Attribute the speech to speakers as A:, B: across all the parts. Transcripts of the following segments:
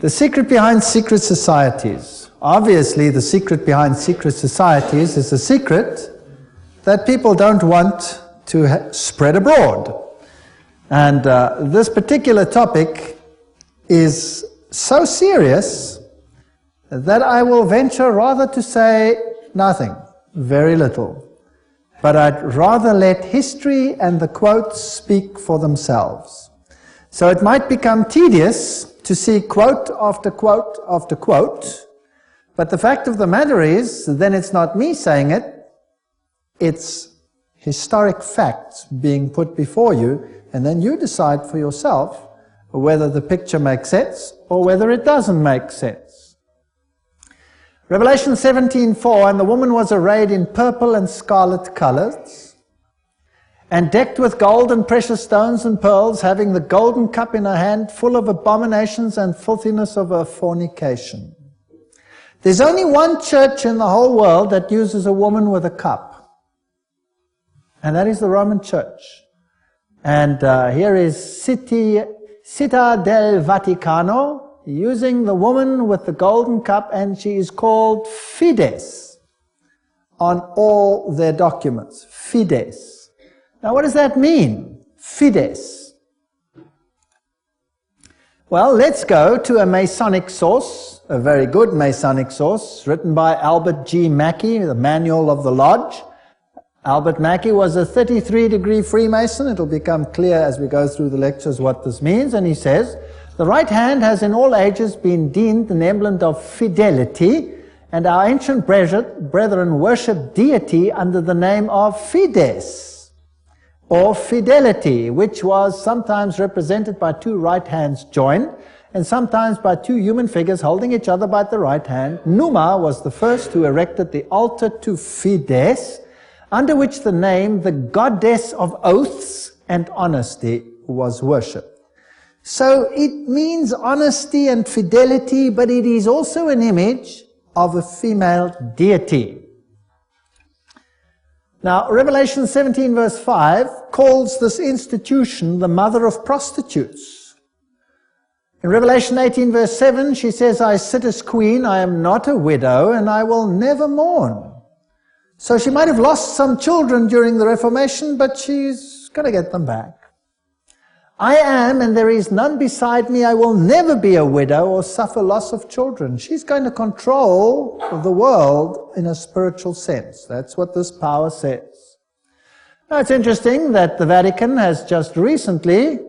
A: The secret behind secret societies. Obviously, the secret behind secret societies is a secret that people don't want to spread abroad. And this particular topic is so serious that I will venture rather to say nothing, very little. But I'd rather let history and the quotes speak for themselves. So it might become tedious to see quote after quote after quote, but the fact of the matter is, then it's not me saying it, it's historic facts being put before you, and then you decide for yourself whether the picture makes sense or whether it doesn't make sense. Revelation 17:4, and the woman was arrayed in purple and scarlet colors, and decked with gold and precious stones and pearls, having the golden cup in her hand, full of abominations and filthiness of her fornication. There's only one church in the whole world that uses a woman with a cup, and that is the Roman Church. And here is Città del Vaticano, using the woman with the golden cup, and she is called Fides on all their documents. Fides. Now what does that mean? Fides. Well, let's go to a Masonic source, a very good Masonic source, written by Albert G. Mackey, the Manual of the Lodge. Albert Mackey was a 33-degree Freemason. It'll become clear as we go through the lectures what this means. And he says, the right hand has in all ages been deemed an emblem of fidelity, and our ancient brethren worshipped deity under the name of Fides, or fidelity, which was sometimes represented by two right hands joined, and sometimes by two human figures holding each other by the right hand. Numa was the first who erected the altar to Fides, under which the name, the goddess of oaths and honesty, was worshipped. So it means honesty and fidelity, but it is also an image of a female deity. Now, Revelation 17 verse 5 calls this institution the mother of prostitutes. In Revelation 18 verse 7, she says, I sit as queen, I am not a widow, and I will never mourn. So she might have lost some children during the Reformation, but she's going to get them back. I am, and there is none beside me. I will never be a widow or suffer loss of children. She's going to control the world in a spiritual sense. That's what this power says. Now, it's interesting that the Vatican has just recently,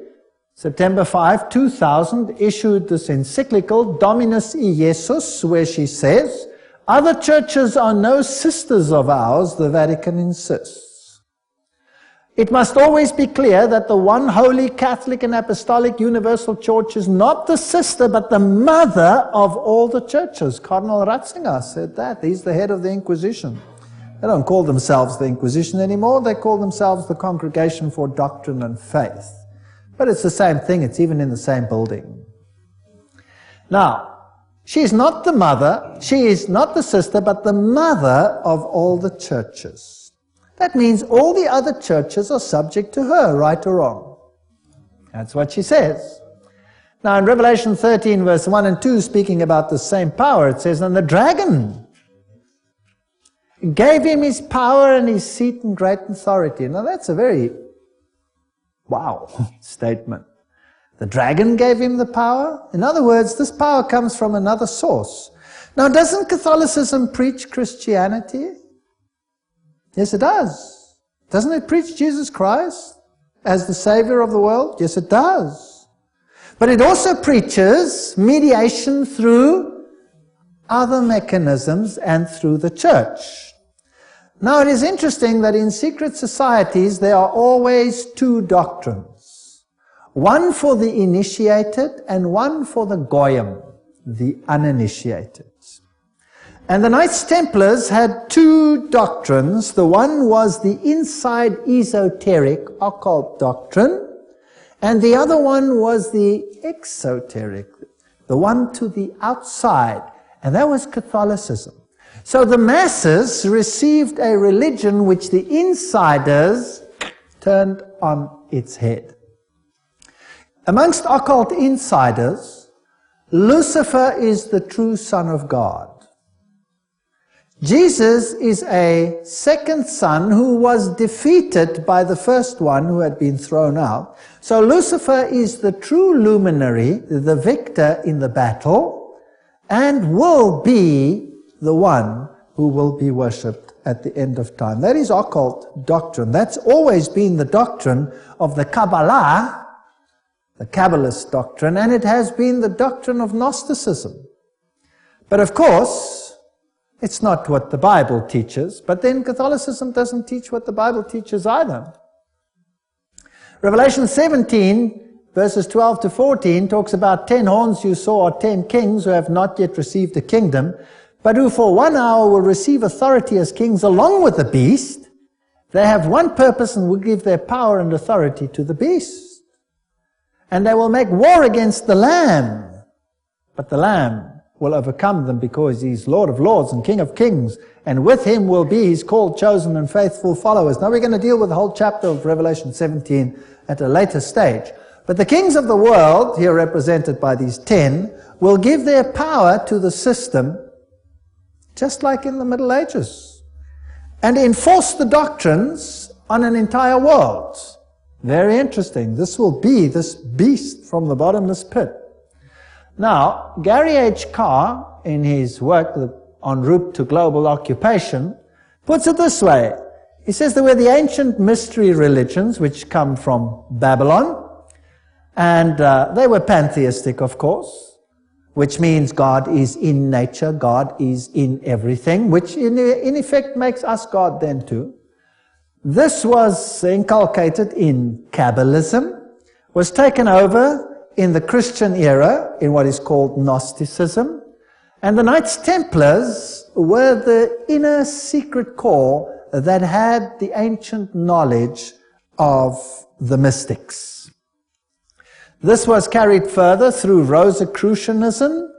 A: September 5, 2000, issued this encyclical, Dominus Iesus, where she says, other churches are no sisters of ours, the Vatican insists. It must always be clear that the one holy Catholic and Apostolic Universal Church is not the sister, but the mother of all the churches. Cardinal Ratzinger said that. He's the head of the Inquisition. They don't call themselves the Inquisition anymore. They call themselves the Congregation for Doctrine and Faith. But it's the same thing. It's even in the same building. Now, she is not the mother, she is not the sister, but the mother of all the churches. That means all the other churches are subject to her, right or wrong. That's what she says. Now in Revelation 13 verse 1 and 2, speaking about the same power, it says, and the dragon gave him his power and his seat and great authority. Now that's a very, wow, statement. The dragon gave him the power. In other words, this power comes from another source. Now, doesn't Catholicism preach Christianity? Yes, it does. Doesn't it preach Jesus Christ as the Savior of the world? Yes, it does. But it also preaches mediation through other mechanisms and through the church. Now, it is interesting that in secret societies there are always two doctrines. One for the initiated and one for the goyim, the uninitiated. And the Knights Templars had two doctrines. The one was the inside esoteric occult doctrine, and the other one was the exoteric, the one to the outside, and that was Catholicism. So the masses received a religion which the insiders turned on its head. Amongst occult insiders, Lucifer is the true Son of God. Jesus is a second son who was defeated by the first one who had been thrown out. So Lucifer is the true luminary, the victor in the battle, and will be the one who will be worshipped at the end of time. That is occult doctrine. That's always been the doctrine of the Kabbalah, the Kabbalist doctrine, and it has been the doctrine of Gnosticism. But of course, it's not what the Bible teaches, but then Catholicism doesn't teach what the Bible teaches either. Revelation 17, verses 12 to 14, talks about 10 horns you saw are 10 kings who have not yet received a kingdom, but who for 1 hour will receive authority as kings along with the beast. They have one purpose and will give their power and authority to the beast. And they will make war against the Lamb, but the Lamb will overcome them because he's Lord of lords and King of kings, and with him will be his called, chosen and faithful followers. Now we're going to deal with the whole chapter of Revelation 17 at a later stage. But the kings of the world, here represented by these 10, will give their power to the system, just like in the Middle Ages, and enforce the doctrines on an entire world. Very interesting. This will be this beast from the bottomless pit. Now, Gary H. Carr, in his work En route to global occupation, puts it this way. He says there were the ancient mystery religions which come from Babylon, and they were pantheistic, of course, which means God is in nature, God is in everything, which in effect makes us God then too. This was inculcated in Kabbalism, was taken over in the Christian era, in what is called Gnosticism. And the Knights Templars were the inner secret core that had the ancient knowledge of the mystics. This was carried further through Rosicrucianism,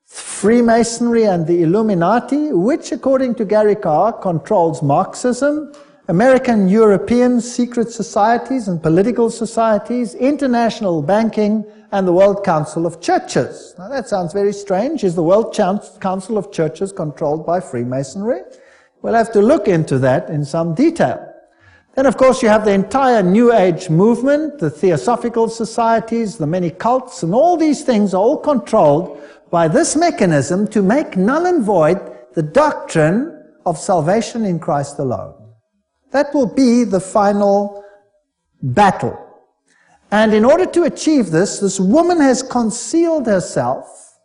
A: Freemasonry and the Illuminati, which according to Gary Carr controls Marxism, American European secret societies and political societies, international banking, and the World Council of Churches. Now that sounds very strange. Is the World Council of Churches controlled by Freemasonry? We'll have to look into that in some detail. Then of course you have the entire New Age movement, the Theosophical societies, the many cults, and all these things are all controlled by this mechanism to make null and void the doctrine of salvation in Christ alone. That will be the final battle. And in order to achieve this, this woman has concealed herself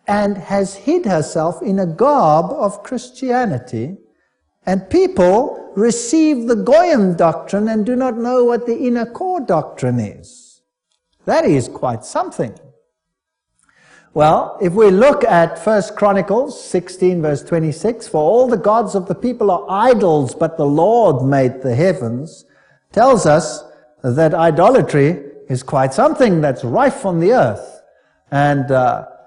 A: and has hid herself in a garb of Christianity, and people receive the Goyim doctrine and do not know what the inner core doctrine is. That is quite something. Well, if we look at 1 Chronicles 16 verse 26, for all the gods of the people are idols, but the Lord made the heavens, tells us that idolatry is quite something that's rife on the earth. And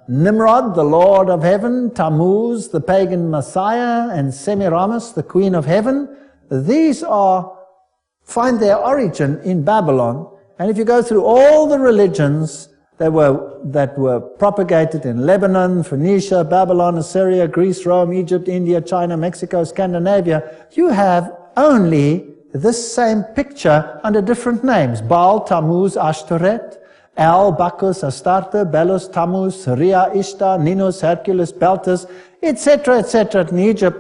A: Nimrod, the Lord of heaven, Tammuz, the pagan Messiah, and Semiramis, the Queen of heaven, these find their origin in Babylon. And if you go through all the religions that were propagated in Lebanon, Phoenicia, Babylon, Assyria, Greece, Rome, Egypt, India, China, Mexico, Scandinavia, you have only this same picture under different names. Baal, Tammuz, Ashtoreth, El, Bacchus, Astarte, Belus, Tammuz, Rhea, Ishtar, Ninus, Hercules, Beltus, etc., etc. In Egypt,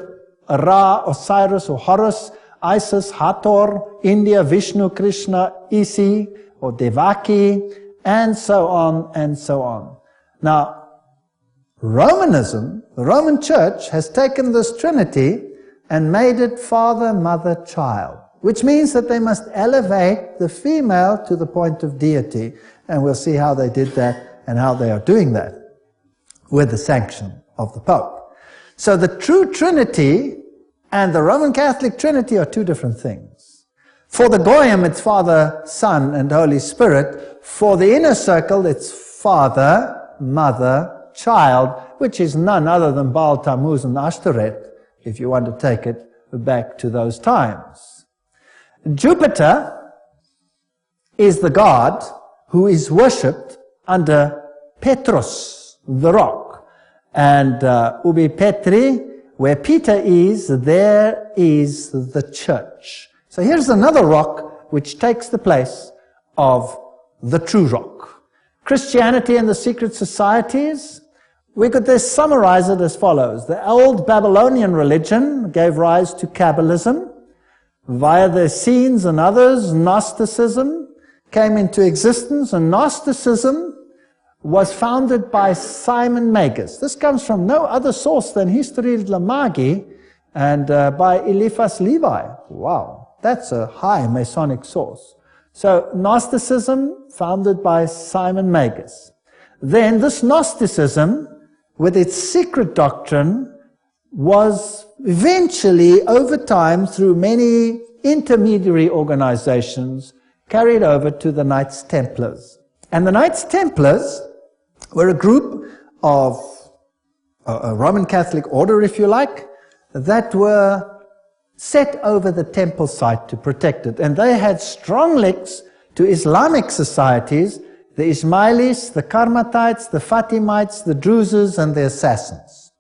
A: Ra, Osiris or Horus, Isis, Hathor, India, Vishnu, Krishna, Isi or Devaki, and so on and so on. Now, Romanism, the Roman Church, has taken this Trinity and made it Father, Mother, Child, which means that they must elevate the female to the point of deity. And we'll see how they did that and how they are doing that with the sanction of the Pope. So the true Trinity and the Roman Catholic Trinity are two different things. For the Goyim, it's Father, Son, and Holy Spirit. For the inner circle, it's Father, Mother, Child, which is none other than Baal, Tammuz, and Ashtoreth, if you want to take it back to those times. Jupiter is the god who is worshipped under Petrus. the rock. And ubi Petri, where Peter is, there is the church. So here's another rock which takes the place of the true rock. Christianity and the secret societies, we could just summarize it as follows. The old Babylonian religion gave rise to Kabbalism. Via the Essenes and others, Gnosticism came into existence, and Gnosticism was founded by Simon Magus. This comes from no other source than Historia de la Magie and by Eliphas Levi. Wow, that's a high Masonic source. So Gnosticism founded by Simon Magus. Then this Gnosticism, with its secret doctrine, was eventually, over time, through many intermediary organizations, carried over to the Knights Templars. And the Knights Templars were a group of a Roman Catholic order, if you like, that were set over the temple site to protect it. And they had strong links to Islamic societies, the Ismailis, the Karmatites, the Fatimites, the Druzes, and the Assassins.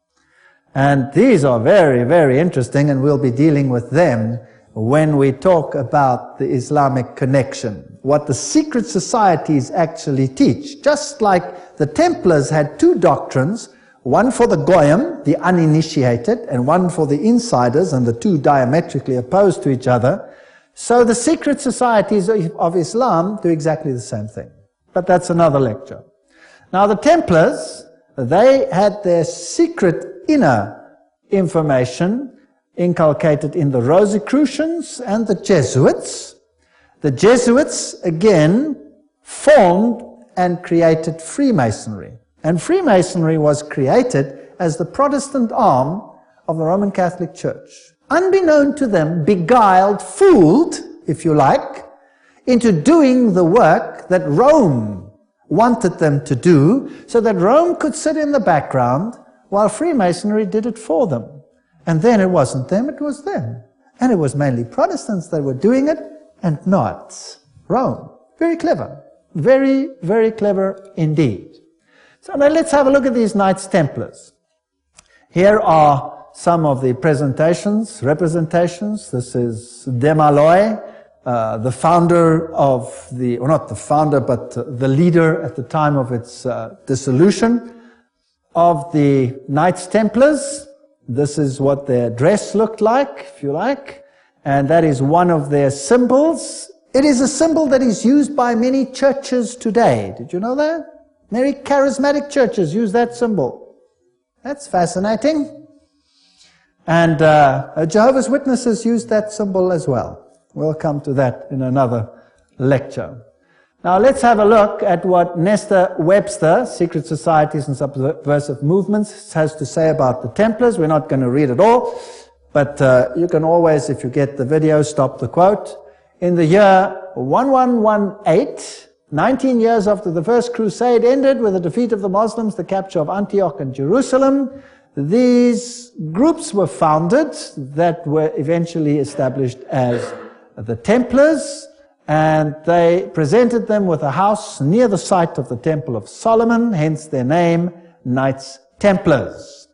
A: And these are very, very interesting, and we'll be dealing with them when we talk about the Islamic connection, what the secret societies actually teach. Just like the Templars had two doctrines, one for the Goyim, the uninitiated, and one for the insiders, and the two diametrically opposed to each other, so the secret societies of Islam do exactly the same thing. But that's another lecture. Now the Templars, they had their secret inner information inculcated in the Rosicrucians and the Jesuits. The Jesuits, again, formed and created Freemasonry. And Freemasonry was created as the Protestant arm of the Roman Catholic Church. Unbeknown to them, beguiled, fooled, if you like, into doing the work that Rome wanted them to do, so that Rome could sit in the background while Freemasonry did it for them. And then it wasn't them, it was them. And it was mainly Protestants that were doing it, and not Rome. Very clever. Very, very clever indeed. So now let's have a look at these Knights Templars. Here are some of the representations. This is Desmaloy, the founder of the, or not the founder, but the leader at the time of its dissolution of the Knights Templars. This is what their dress looked like, if you like, and that is one of their symbols. It is a symbol that is used by many churches today. Did you know that? Many charismatic churches use that symbol. That's fascinating. And Jehovah's Witnesses use that symbol as well. We'll come to that in another lecture. Now let's have a look at what Nestor Webster, Secret Societies and Subversive Movements, has to say about the Templars. We're not going to read it all, but you can always, if you get the video, stop the quote. In the year 1118, 19 years after the First Crusade ended with the defeat of the Muslims, the capture of Antioch and Jerusalem, these groups were founded that were eventually established as the Templars, and they presented them with a house near the site of the Temple of Solomon, hence their name, Knights Templars.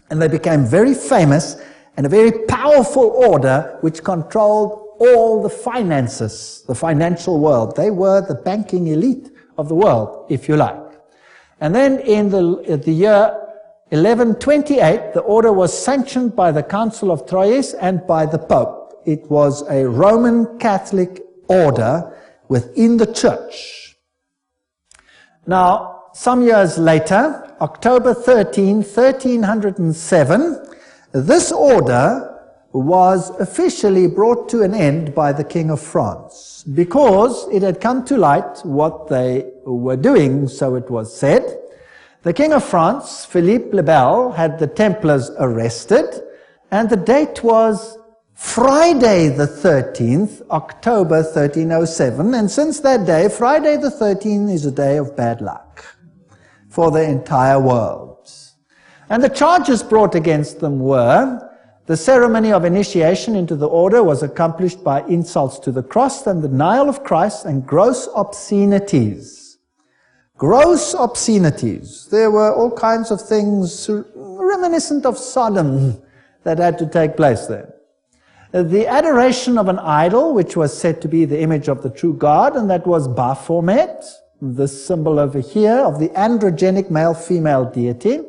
A: And they became very famous and a very powerful order which controlled all the finances, the financial world. They were the banking elite of the world, if you like. And then in the year 1128, the order was sanctioned by the Council of Troyes and by the Pope. It was a Roman Catholic order within the church. Now, some years later, October 13, 1307, this order was officially brought to an end by the King of France because it had come to light what they were doing, so it was said. The King of France, Philippe le Bel, had the Templars arrested, and the date was Friday the 13th, October 1307, and since that day, Friday the 13th is a day of bad luck for the entire world. And the charges brought against them were: the ceremony of initiation into the order was accomplished by insults to the cross and the denial of Christ and gross obscenities. gross obscenities. There were all kinds of things reminiscent of Sodom that had to take place there. The adoration of an idol, which was said to be the image of the true God, and that was Baphomet, the symbol over here of the androgenic male-female deity.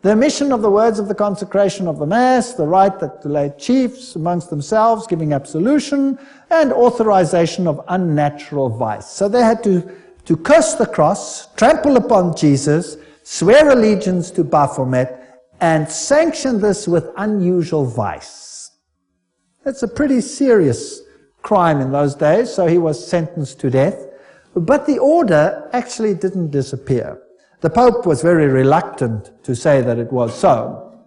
A: The omission of the words of the consecration of the Mass, the right that the lay chiefs amongst themselves giving absolution, and authorization of unnatural vice. So they had to curse the cross, trample upon Jesus, swear allegiance to Baphomet, and sanction this with unusual vice. That's a pretty serious crime in those days, so he was sentenced to death. But the order actually didn't disappear. The Pope was very reluctant to say that it was so.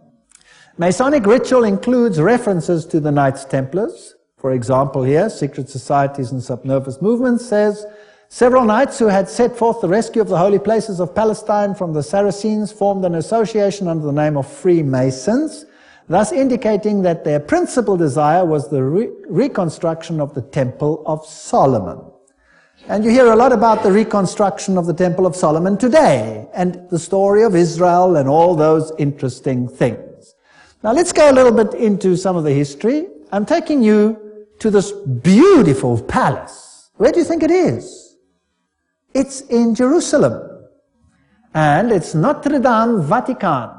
A: Masonic ritual includes references to the Knights Templars. For example here, Secret Societies and Subnervous Movements says, several knights who had set forth the rescue of the holy places of Palestine from the Saracens formed an association under the name of Freemasons, thus indicating that their principal desire was the reconstruction of the Temple of Solomon. And you hear a lot about the reconstruction of the Temple of Solomon today, and the story of Israel and all those interesting things. Now let's go a little bit into some of the history. I'm taking you to this beautiful palace. Where do you think it is? It's in Jerusalem. And it's Notre Dame Vatican.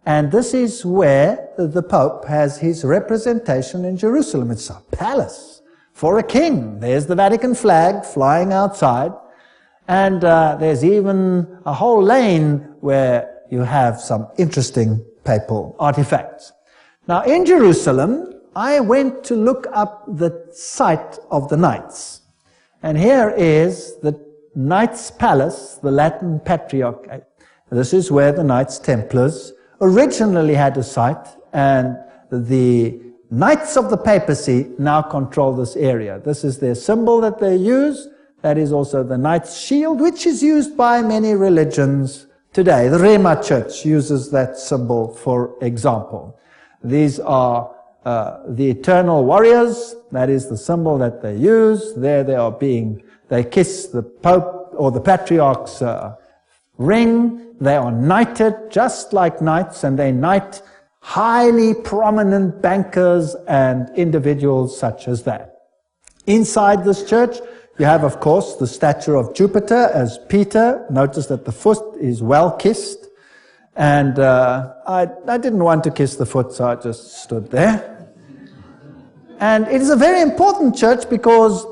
A: And this is where the Pope has his representation in Jerusalem. It's a palace for a king. There's the Vatican flag flying outside. And there's even a whole lane where you have some interesting papal artifacts. Now in Jerusalem, I went to look up the site of the Knights. And here is the Knights Palace, the Latin Patriarch. This is where the Knights Templars originally had a site, and the Knights of the Papacy now control this area. This is their symbol that they use. That is also the Knight's shield, which is used by many religions today. The Rema Church uses that symbol, for example. These are the eternal warriors. That is the symbol that they use. There they kiss the Pope or the Patriarch's ring. They are knighted just like knights, and they knight highly prominent bankers and individuals such as that. Inside this church, you have, of course, the statue of Jupiter as Peter. Notice that the foot is well kissed. And I didn't want to kiss the foot, so I just stood there. And it is a very important church because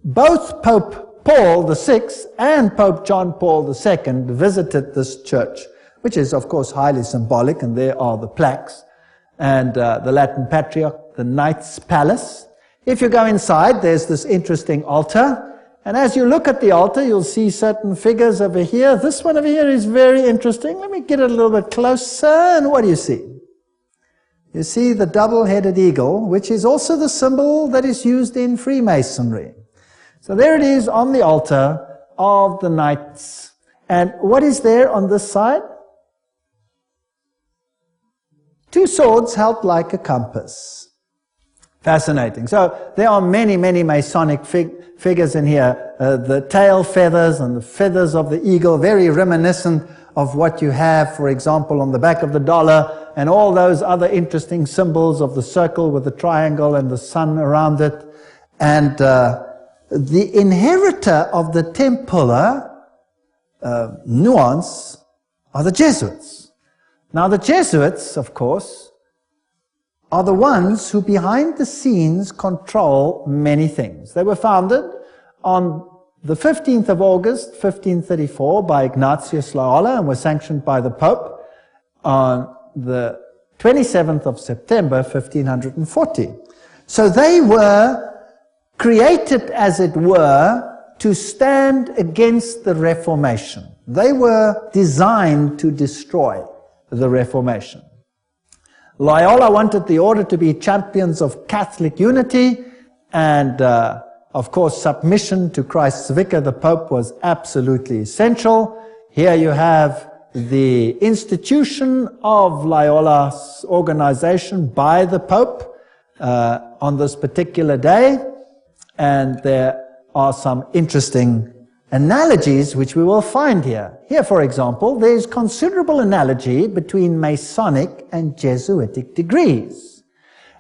A: both Pope Paul VI and Pope John Paul II visited this church, which is, of course, highly symbolic, and there are the plaques. And the Latin Patriarch, the Knights Palace. If you go inside, there's this interesting altar. And as you look at the altar, you'll see certain figures over here. This one over here is very interesting. Let me get it a little bit closer. And what do you see? You see the double-headed eagle, which is also the symbol that is used in Freemasonry. So there it is on the altar of the Knights. And what is there on this side? Two swords held like a compass. Fascinating. So there are many, many Masonic figures in here. The tail feathers and the feathers of the eagle, very reminiscent of what you have, for example, on the back of the dollar, and all those other interesting symbols of the circle with the triangle and the sun around it. And the inheritor of the Templar nuance are the Jesuits. Now the Jesuits, of course, are the ones who behind the scenes control many things. They were founded on the 15th of August, 1534 by Ignatius Loyola and were sanctioned by the Pope on the 27th of September, 1540. So they were created, as it were, to stand against the Reformation. They were designed to destroy the Reformation. Loyola wanted the order to be champions of Catholic unity, and of course submission to Christ's vicar, the Pope, was absolutely essential. Here you have the institution of Loyola's organization by the Pope on this particular day, and there are some interesting analogies which we will find here. Here, for example, there is considerable analogy between Masonic and Jesuitic degrees.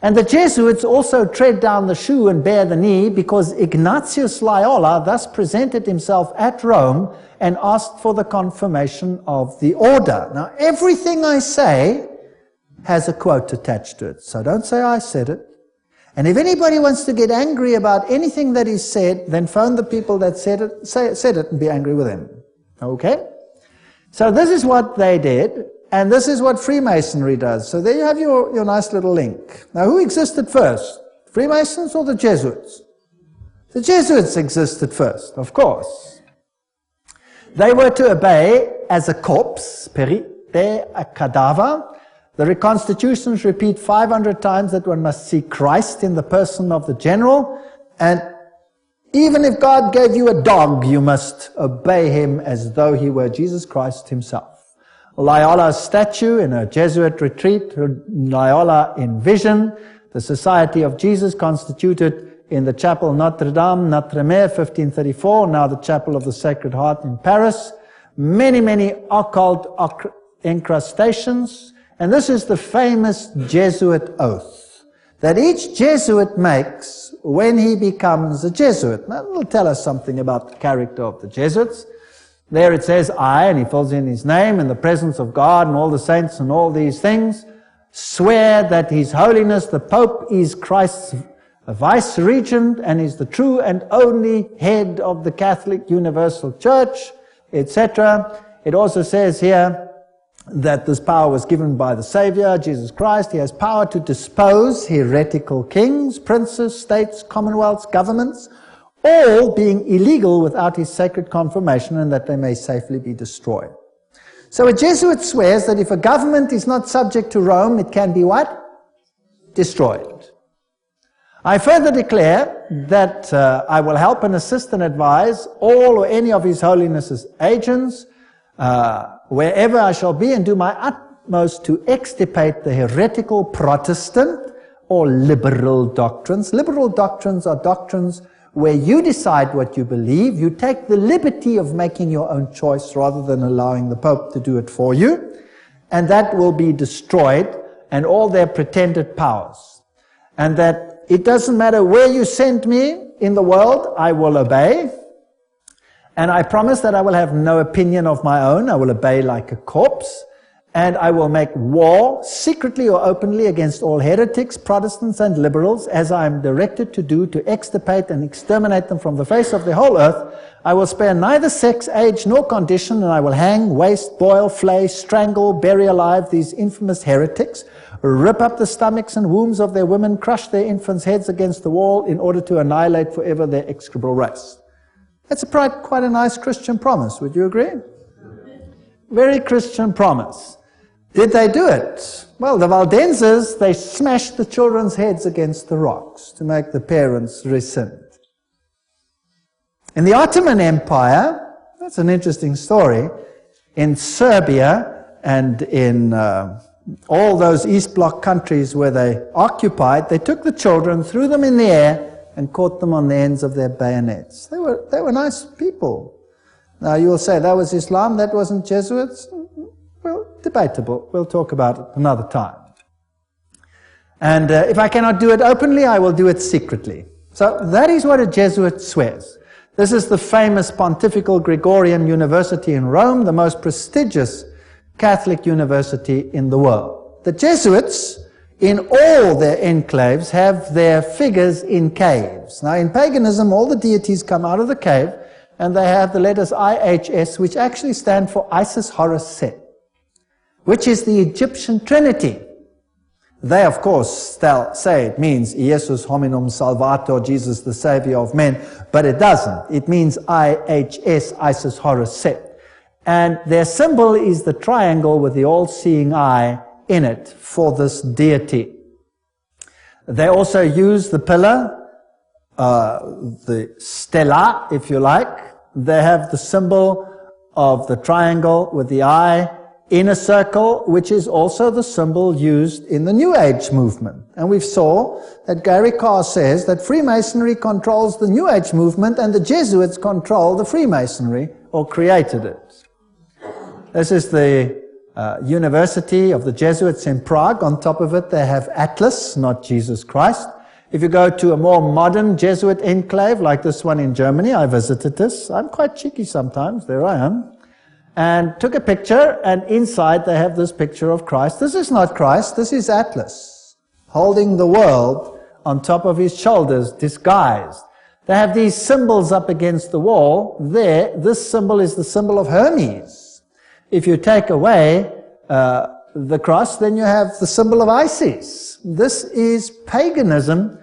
A: And the Jesuits also tread down the shoe and bear the knee because Ignatius Loyola thus presented himself at Rome and asked for the confirmation of the order. Now, everything I say has a quote attached to it, so don't say I said it. And if anybody wants to get angry about anything that is said, then phone the people that said it and be angry with them. Okay? So this is what they did, and this is what Freemasonry does. So there you have your nice little link. Now, who existed first? Freemasons or the Jesuits? The Jesuits existed first, of course. They were to obey as a corpse, perite, a cadaver. The reconstitutions repeat 500 times that one must see Christ in the person of the general, and even if God gave you a dog, you must obey him as though he were Jesus Christ himself. Loyola's statue in a Jesuit retreat, Loyola in vision, the Society of Jesus constituted in the Chapel Notre-Dame, Notre-Dame, 1534, now the Chapel of the Sacred Heart in Paris. Many occult incrustations. And this is the famous Jesuit oath that each Jesuit makes when he becomes a Jesuit. Now, it will tell us something about the character of the Jesuits. There it says, I, and he fills in his name, in the presence of God and all the saints and all these things, swear that His Holiness the Pope is Christ's vice-regent and is the true and only head of the Catholic Universal Church, etc. It also says here, that this power was given by the Savior, Jesus Christ. He has power to dispose heretical kings, princes, states, commonwealths, governments, all being illegal without his sacred confirmation, and that they may safely be destroyed. So a Jesuit swears that if a government is not subject to Rome, it can be what? Destroyed. I further declare that I will help and assist and advise all or any of His Holiness's agents, wherever I shall be, and do my utmost to extirpate the heretical Protestant or liberal doctrines. Liberal doctrines are doctrines where you decide what you believe. You take the liberty of making your own choice rather than allowing the Pope to do it for you. And that will be destroyed, and all their pretended powers. And that it doesn't matter where you send me in the world, I will obey. And I promise that I will have no opinion of my own. I will obey like a corpse. And I will make war, secretly or openly, against all heretics, Protestants and liberals, as I am directed to do, to extirpate and exterminate them from the face of the whole earth. I will spare neither sex, age, nor condition, and I will hang, waste, boil, flay, strangle, bury alive these infamous heretics, rip up the stomachs and wombs of their women, crush their infants' heads against the wall in order to annihilate forever their execrable race. That's quite a nice Christian promise, would you agree? Very Christian promise. Did they do it? Well, the Waldenses, they smashed the children's heads against the rocks to make the parents rescind. In the Ottoman Empire, that's an interesting story, in Serbia and in all those East Bloc countries where they occupied, they took the children, threw them in the air, and caught them on the ends of their bayonets. They were nice people. Now you will say, that was Islam, that wasn't Jesuits? Well, debatable. We'll talk about it another time. And if I cannot do it openly, I will do it secretly. So that is what a Jesuit swears. This is the famous Pontifical Gregorian University in Rome, the most prestigious Catholic university in the world. The Jesuits, in all their enclaves, have their figures in caves. Now, in paganism, all the deities come out of the cave, and they have the letters IHS, which actually stand for Isis, Horus, Set, which is the Egyptian Trinity. They, of course, say it means Jesus hominum salvator, Jesus the Savior of men, but it doesn't. It means IHS, Isis, Horus, Set. And their symbol is the triangle with the all-seeing eye in it for this deity. They also use the pillar, the stela, if you like. They have the symbol of the triangle with the eye inner circle, which is also the symbol used in the New Age movement. And we saw that Gary Carr says that Freemasonry controls the New Age movement and the Jesuits control the Freemasonry, or created it. This is the University of the Jesuits in Prague. On top of it they have Atlas, not Jesus Christ. If you go to a more modern Jesuit enclave like this one in Germany, I visited this. I'm quite cheeky sometimes, there I am. And took a picture, and inside they have this picture of Christ. This is not Christ, this is Atlas, holding the world on top of his shoulders, disguised. They have these symbols up against the wall. There, this symbol is the symbol of Hermes. If you take away the cross, then you have the symbol of Isis. This is paganism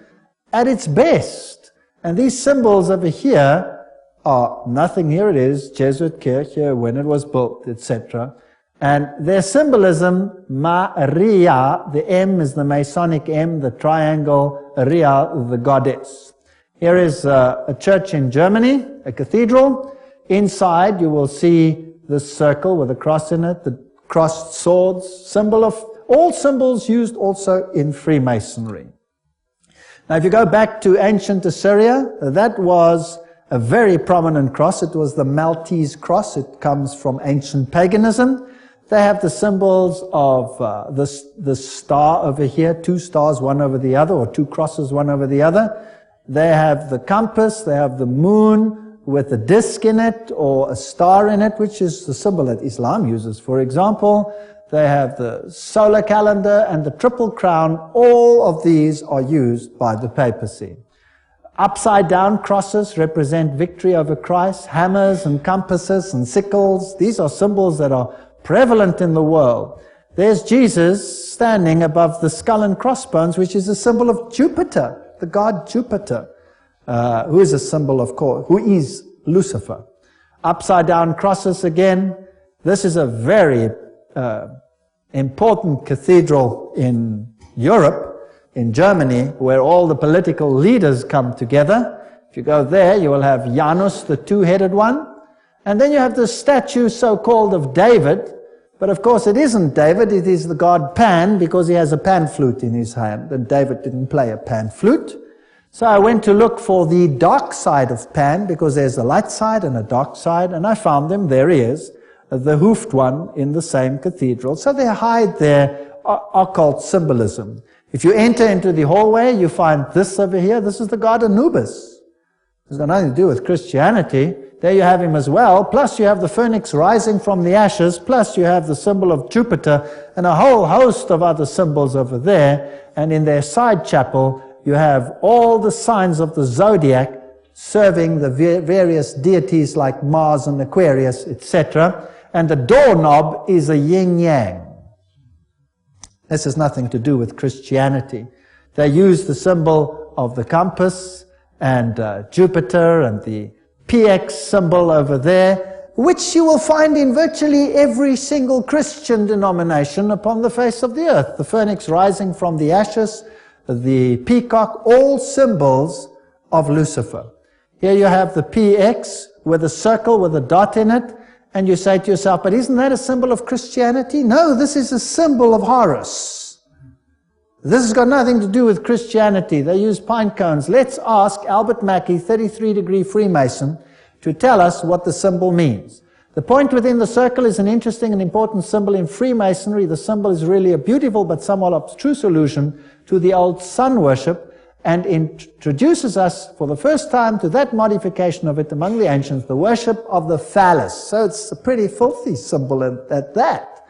A: at its best. And these symbols over here are nothing. Here it is, Jesuit Kirche, when it was built, etc. And their symbolism, Maria, the M is the Masonic M, the triangle, Ria, the goddess. Here is a church in Germany, a cathedral. Inside you will see this circle with a cross in it, the crossed swords, symbol of all symbols used also in Freemasonry. Now if you go back to ancient Assyria, that was a very prominent cross. It was the Maltese cross. It comes from ancient paganism. They have the symbols of the star over here, two stars one over the other, or two crosses one over the other. They have the compass, they have the moon with a disc in it or a star in it, which is the symbol that Islam uses, for example. They have the solar calendar and the triple crown. All of these are used by the papacy. Upside down crosses represent victory over Christ. Hammers and compasses and sickles, these are symbols that are prevalent in the world. There's Jesus standing above the skull and crossbones, which is a symbol of Jupiter, the god Jupiter, who is a symbol of course, who is Lucifer. Upside down crosses again. This is a very important cathedral in Europe, in Germany, where all the political leaders come together. If you go there, you will have Janus, the two-headed one. And then you have the statue so-called of David. But of course it isn't David, it is the god Pan, because he has a pan flute in his hand. And David didn't play a pan flute. So I went to look for the dark side of Pan, because there's a light side and a dark side. And I found him, there he is, the hoofed one in the same cathedral. So they hide their occult symbolism. If you enter into the hallway, you find this over here. This is the god Anubis. It's got nothing to do with Christianity. There you have him as well. Plus you have the phoenix rising from the ashes. Plus you have the symbol of Jupiter and a whole host of other symbols over there. And in their side chapel, you have all the signs of the zodiac serving the various deities like Mars and Aquarius, etc. And the doorknob is a yin-yang. This has nothing to do with Christianity. They use the symbol of the compass and Jupiter and the PX symbol over there, which you will find in virtually every single Christian denomination upon the face of the earth. The phoenix rising from the ashes, the peacock, all symbols of Lucifer. Here you have the PX with a circle with a dot in it. And you say to yourself, but isn't that a symbol of Christianity? No, this is a symbol of Horus. This has got nothing to do with Christianity. They use pine cones. Let's ask Albert Mackey, 33-degree Freemason, to tell us what the symbol means. The point within the circle is an interesting and important symbol in Freemasonry. The symbol is really a beautiful but somewhat abstruse allusion to the old sun worship, and introduces us for the first time to that modification of it among the ancients, the worship of the phallus. So it's a pretty filthy symbol at that.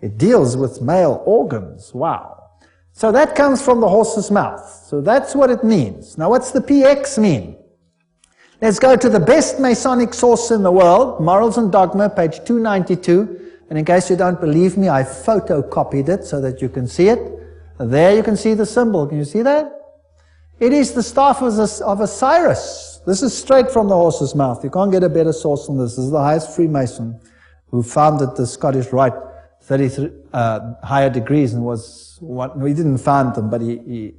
A: It deals with male organs. Wow. So that comes from the horse's mouth. So that's what it means. Now what's the PX mean? Let's go to the best Masonic source in the world, Morals and Dogma, page 292. And in case you don't believe me, I photocopied it so that you can see it. There you can see the symbol. Can you see that? It is the staff of Osiris. This is straight from the horse's mouth. You can't get a better source than this. This is the highest Freemason who founded the Scottish Rite, 33 higher degrees, and was what he didn't found them, but he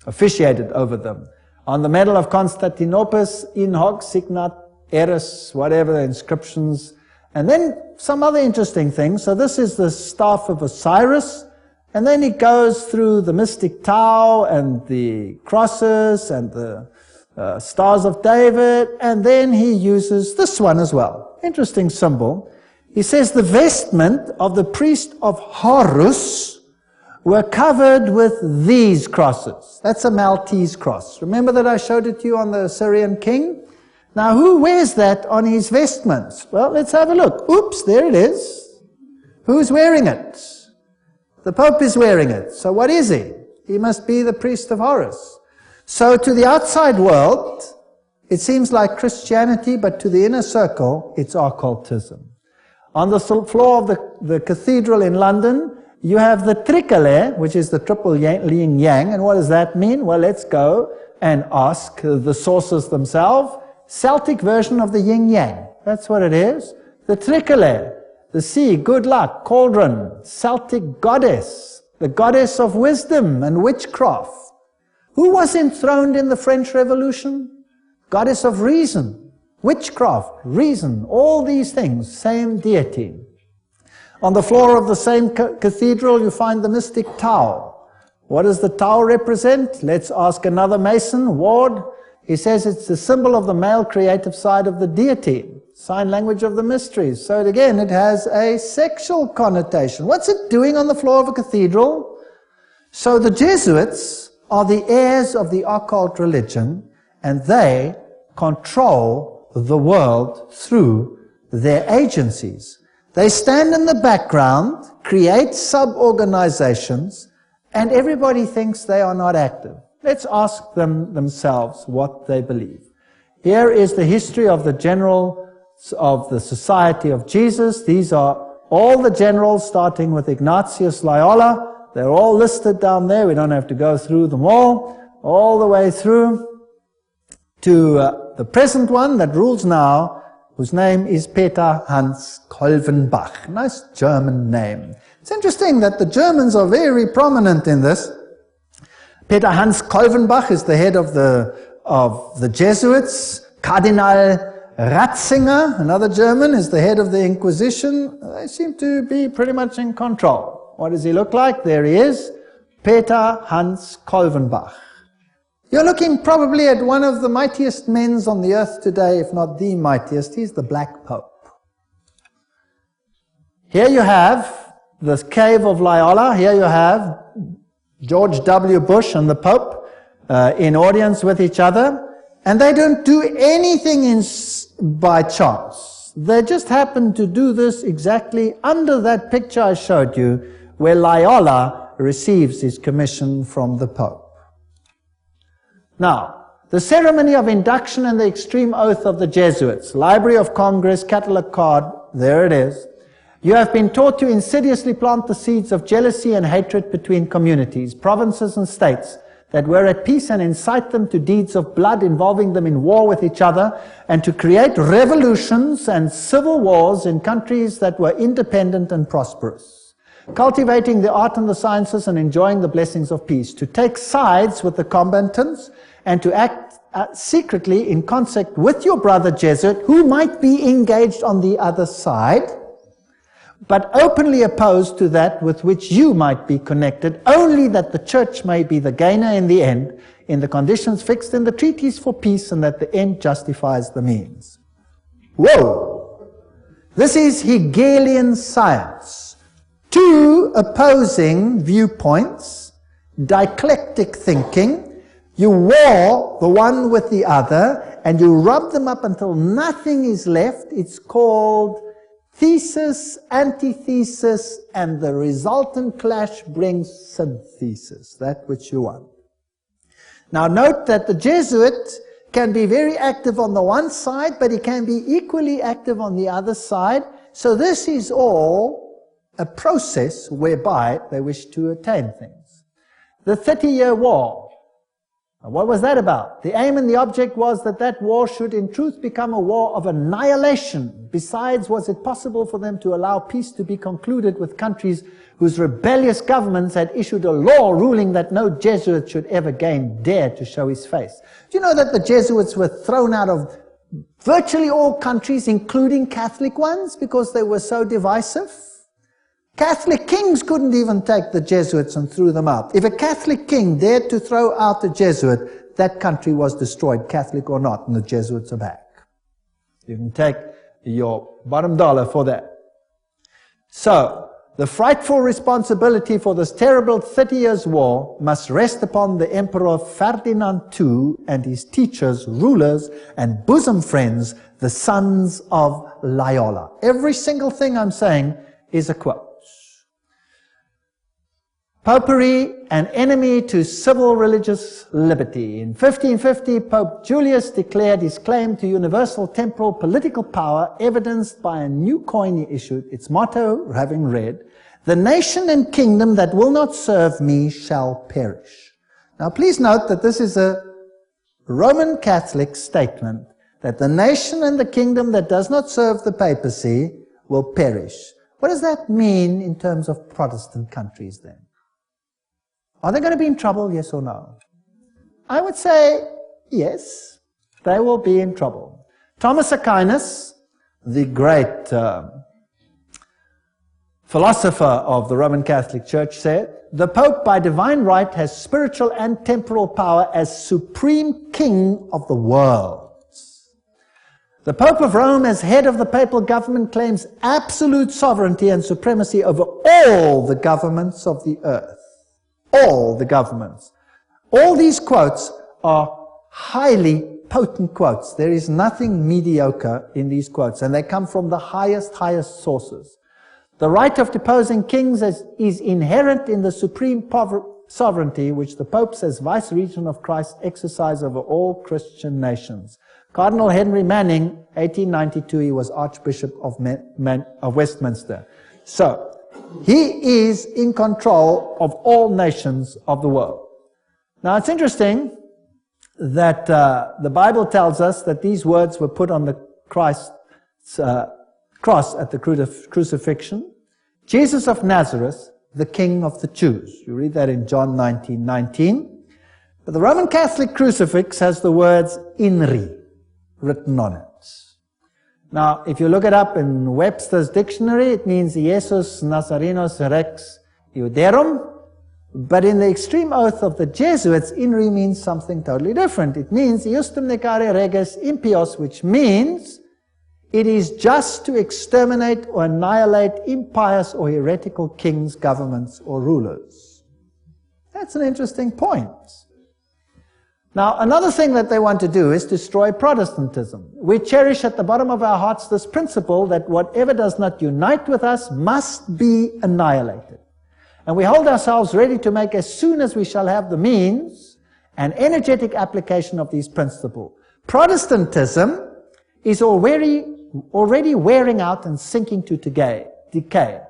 A: officiated over them. On the medal of Constantinople, in hoc signat eris, whatever the inscriptions, And then some other interesting things. So this is the staff of Osiris, and then he goes through the mystic Tau and the crosses and the stars of David, and then he uses this one as well. Interesting symbol. He says the vestment of the priest of Horus were covered with these crosses. That's a Maltese cross. Remember that I showed it to you on the Assyrian king? Now, who wears that on his vestments? Well, let's have a look. Oops, there it is. Who's wearing it? The Pope is wearing it. So what is he? He must be the priest of Horus. So to the outside world, it seems like Christianity, but to the inner circle, it's occultism. On the floor of the cathedral in London, you have the tricolour, which is the triple yin yang. And what does that mean? Well, let's go and ask the sources themselves. Celtic version of the yin yang. That's what it is. The tricolour, the sea, good luck, cauldron, Celtic goddess, the goddess of wisdom and witchcraft. Who was enthroned in the French Revolution? Goddess of reason, witchcraft, reason, all these things, same deity. On the floor of the same cathedral, you find the mystic Tau. What does the Tau represent? Let's ask another Mason, Ward. He says it's the symbol of the male creative side of the deity, sign language of the mysteries. So again, it has a sexual connotation. What's it doing on the floor of a cathedral? So the Jesuits are the heirs of the occult religion, and they control the world through their agencies. They stand in the background, create sub-organizations, and everybody thinks they are not active. Let's ask them themselves what they believe. Here is the history of the generals of the Society of Jesus. These are all the generals, starting with Ignatius Loyola. They're all listed down there. We don't have to go through them all the way through to the present one that rules now, whose name is Peter Hans Kolvenbach. Nice German name. It's interesting that the Germans are very prominent in this. Peter Hans Kolvenbach is the head of the Jesuits. Cardinal Ratzinger, another German, is the head of the Inquisition. They seem to be pretty much in control. What does he look like? There he is, Peter Hans Kolvenbach. You're looking probably at one of the mightiest men on the earth today, if not the mightiest. He's the Black Pope. Here you have the cave of Loyola. Here you have George W. Bush and the Pope in audience with each other. And they don't do anything by chance. They just happen to do this exactly under that picture I showed you, where Loyola receives his commission from the Pope. Now, the ceremony of induction and the extreme oath of the Jesuits, Library of Congress, catalog card, there it is. You have been taught to insidiously plant the seeds of jealousy and hatred between communities, provinces and states that were at peace, and incite them to deeds of blood, involving them in war with each other, and to create revolutions and civil wars in countries that were independent and prosperous, cultivating the art and the sciences and enjoying the blessings of peace, to take sides with the combatants and to act secretly in concert with your brother Jesuit, who might be engaged on the other side, but openly opposed to that with which you might be connected, only that the church may be the gainer in the end, in the conditions fixed in the treaties for peace, and that the end justifies the means. Whoa! This is Hegelian science. Two opposing viewpoints, dialectic thinking. You war the one with the other, and you rub them up until nothing is left. It's called thesis, antithesis, and the resultant clash brings synthesis, that which you want. Now note that the Jesuit can be very active on the one side, but he can be equally active on the other side. So this is all a process whereby they wish to attain things. The 30-year War. What was that about? The aim and the object was that that war should in truth become a war of annihilation. Besides, was it possible for them to allow peace to be concluded with countries whose rebellious governments had issued a law ruling that no Jesuit should ever again dare to show his face? Do you know that the Jesuits were thrown out of virtually all countries, including Catholic ones, because they were so divisive. Catholic kings couldn't even take the Jesuits and threw them out. If a Catholic king dared to throw out a Jesuit, that country was destroyed, Catholic or not, and the Jesuits are back. You can take your bottom dollar for that. So, the frightful responsibility for this terrible 30 Years' War must rest upon the Emperor Ferdinand II and his teachers, rulers, and bosom friends, the sons of Loyola. Every single thing I'm saying is a quote. Popery, an enemy to civil religious liberty. In 1550, Pope Julius declared his claim to universal temporal political power, evidenced by a new coin he issued, its motto having read, "The nation and kingdom that will not serve me shall perish." Now please note that this is a Roman Catholic statement, that the nation and the kingdom that does not serve the papacy will perish. What does that mean in terms of Protestant countries then? Are they going to be in trouble, yes or no? I would say, yes, they will be in trouble. Thomas Aquinas, the great philosopher of the Roman Catholic Church, said, "The Pope by divine right has spiritual and temporal power as supreme king of the world. The Pope of Rome, as head of the papal government, claims absolute sovereignty and supremacy over all the governments of the earth." All the governments. All these quotes are highly potent quotes. There is nothing mediocre in these quotes, and they come from the highest sources. The right of deposing kings is inherent in the supreme sovereignty which the popes as vice-regent of Christ exercise over all Christian nations. Cardinal Henry Manning, 1892, he was Archbishop of Westminster. So, he is in control of all nations of the world. Now it's interesting that the Bible tells us that these words were put on the Christ's cross at the crucifixion. Jesus of Nazareth, the King of the Jews. You read that in John 19:19. But the Roman Catholic crucifix has the words "INRI" written on it. Now, if you look it up in Webster's dictionary, it means Iesus Nazarenos Rex Iuderum. But in the extreme oath of the Jesuits, INRI means something totally different. It means Iustum necare reges impios, which means it is just to exterminate or annihilate impious or heretical kings, governments, or rulers. That's an interesting point. Now, another thing that they want to do is destroy Protestantism. We cherish at the bottom of our hearts this principle that whatever does not unite with us must be annihilated. And we hold ourselves ready to make, as soon as we shall have the means, an energetic application of these principles. Protestantism is already wearing out and sinking to decay.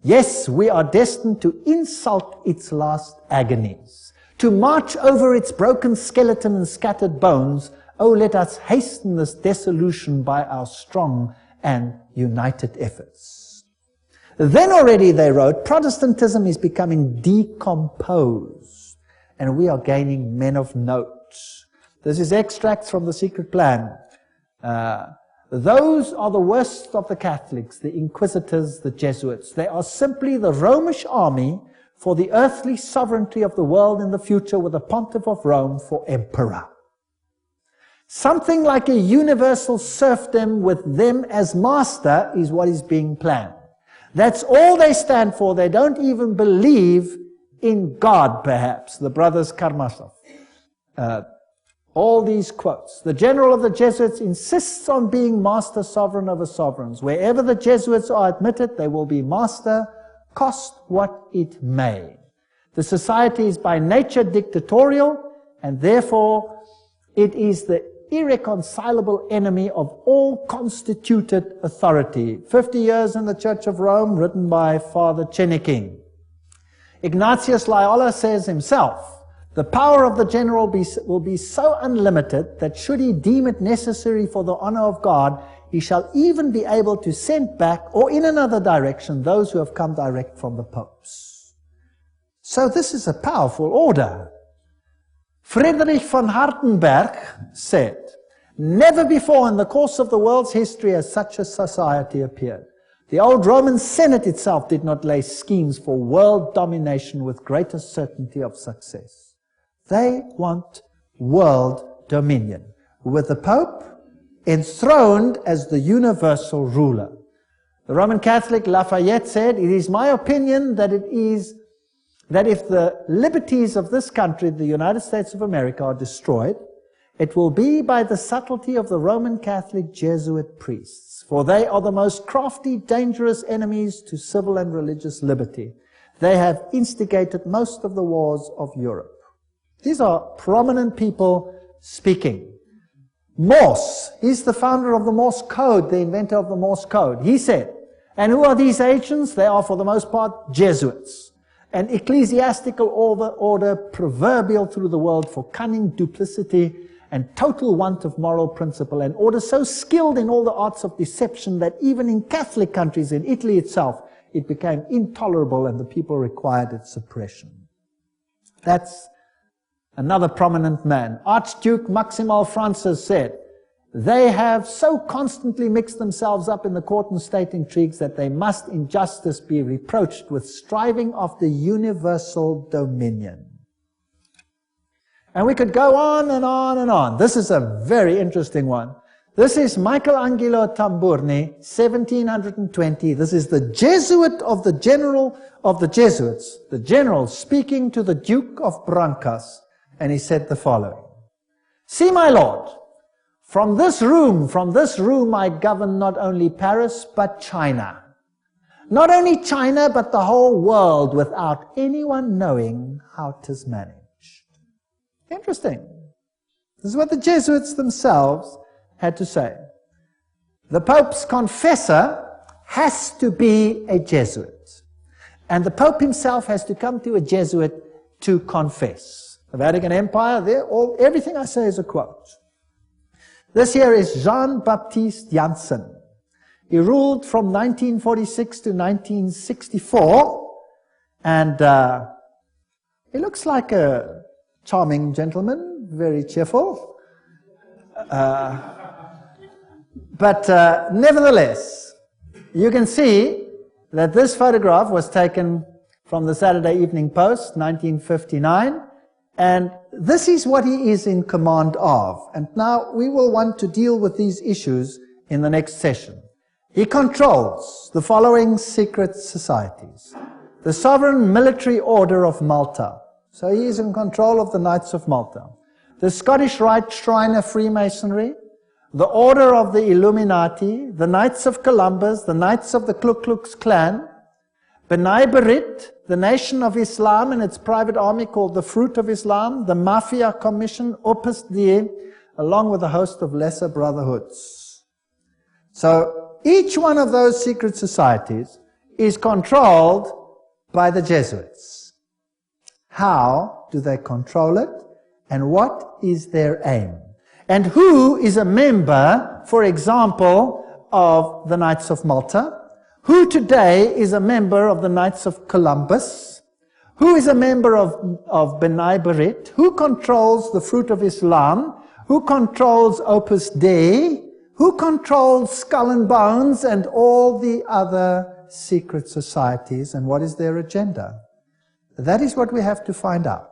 A: Yes, we are destined to insult its last agonies. To march over its broken skeleton and scattered bones, oh, let us hasten this dissolution by our strong and united efforts. Then already, they wrote, Protestantism is becoming decomposed, and we are gaining men of note. This is extracts from The Secret Plan. Those are the worst of the Catholics, the Inquisitors, the Jesuits. They are simply the Romish army for the earthly sovereignty of the world in the future, with the Pontiff of Rome for emperor. Something like a universal serfdom with them as master is what is being planned. That's all they stand for. They don't even believe in God, perhaps, the brothers Karamazov. All these quotes. The general of the Jesuits insists on being master sovereign over sovereigns. Wherever the Jesuits are admitted, they will be master, cost what it may. The society is by nature dictatorial, and therefore it is the irreconcilable enemy of all constituted authority. 50 Years in the Church of Rome, written by Father Chenikin. Ignatius Loyola says himself, the power of the general will be so unlimited that should he deem it necessary for the honor of God, he shall even be able to send back, or in another direction, those who have come direct from the popes. So this is a powerful order. Friedrich von Hartenberg said, Never before in the course of the world's history has such a society appeared. The old Roman Senate itself did not lay schemes for world domination with greater certainty of success. They want world dominion, with the Pope enthroned as the universal ruler. The Roman Catholic Lafayette said, "It is my opinion that if the liberties of this country, the United States of America, are destroyed, it will be by the subtlety of the Roman Catholic Jesuit priests, for they are the most crafty, dangerous enemies to civil and religious liberty. They have instigated most of the wars of Europe." These are prominent people speaking. Morse, he's the founder of the Morse code, the inventor of the Morse code. He said, and who are these agents? They are for the most part Jesuits, an ecclesiastical order proverbial through the world for cunning, duplicity, and total want of moral principle, an order so skilled in all the arts of deception that even in Catholic countries, in Italy itself, it became intolerable and the people required its suppression. That's another prominent man. Archduke Maximal Francis said, "They have so constantly mixed themselves up in the court and state intrigues that they must in justice be reproached with striving after universal dominion." And we could go on and on and on. This is a very interesting one. This is Michelangelo Tamburni, 1720. This is the Jesuit of the general of the Jesuits, the general speaking to the Duke of Brancas. And he said the following: "See, my lord, from this room I govern not only Paris, but China. Not only China, but the whole world, without anyone knowing how 'tis managed." Interesting. This is what the Jesuits themselves had to say. The Pope's confessor has to be a Jesuit. And the Pope himself has to come to a Jesuit to confess. The Vatican Empire, everything I say is a quote. This here is Jean-Baptiste Janssen. He ruled from 1946 to 1964, and he looks like a charming gentleman, very cheerful. But nevertheless, you can see that this photograph was taken from the Saturday Evening Post, 1959, and this is what he is in command of. And now we will want to deal with these issues in the next session. He controls the following secret societies: the Sovereign Military Order of Malta. So he is in control of the Knights of Malta. The Scottish Rite Shrine of Freemasonry, the Order of the Illuminati, the Knights of Columbus, the Knights of the Ku Klux Klan, B'nai B'rith, the Nation of Islam and its private army called the Fruit of Islam, the Mafia Commission, Opus Dei, along with a host of lesser brotherhoods. So each one of those secret societies is controlled by the Jesuits. How do they control it? And what is their aim? And who is a member, for example, of the Knights of Malta? Who today is a member of the Knights of Columbus? Who is a member of B'nai B'rith? Who controls the Fruit of Islam? Who controls Opus Dei? Who controls Skull and Bones and all the other secret societies? And what is their agenda? That is what we have to find out.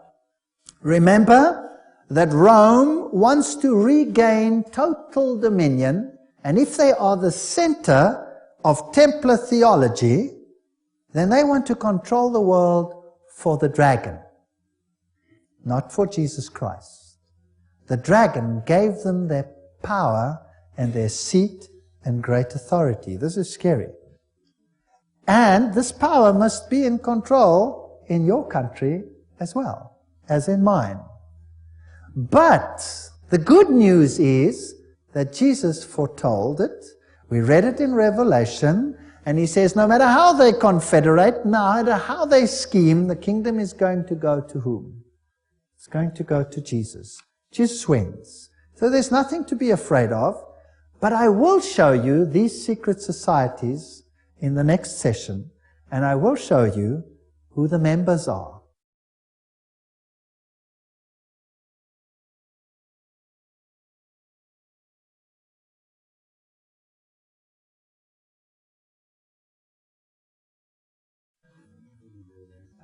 A: Remember that Rome wants to regain total dominion, and if they are the center of Templar theology, then they want to control the world for the dragon, not for Jesus Christ. The dragon gave them their power and their seat and great authority. This is scary. And this power must be in control in your country as well as in mine. But the good news is that Jesus foretold it. We read it in Revelation, and he says no matter how they confederate, no matter how they scheme, the kingdom is going to go to whom? It's going to go to Jesus. Jesus wins. So there's nothing to be afraid of, but I will show you these secret societies in the next session, and I will show you who the members are.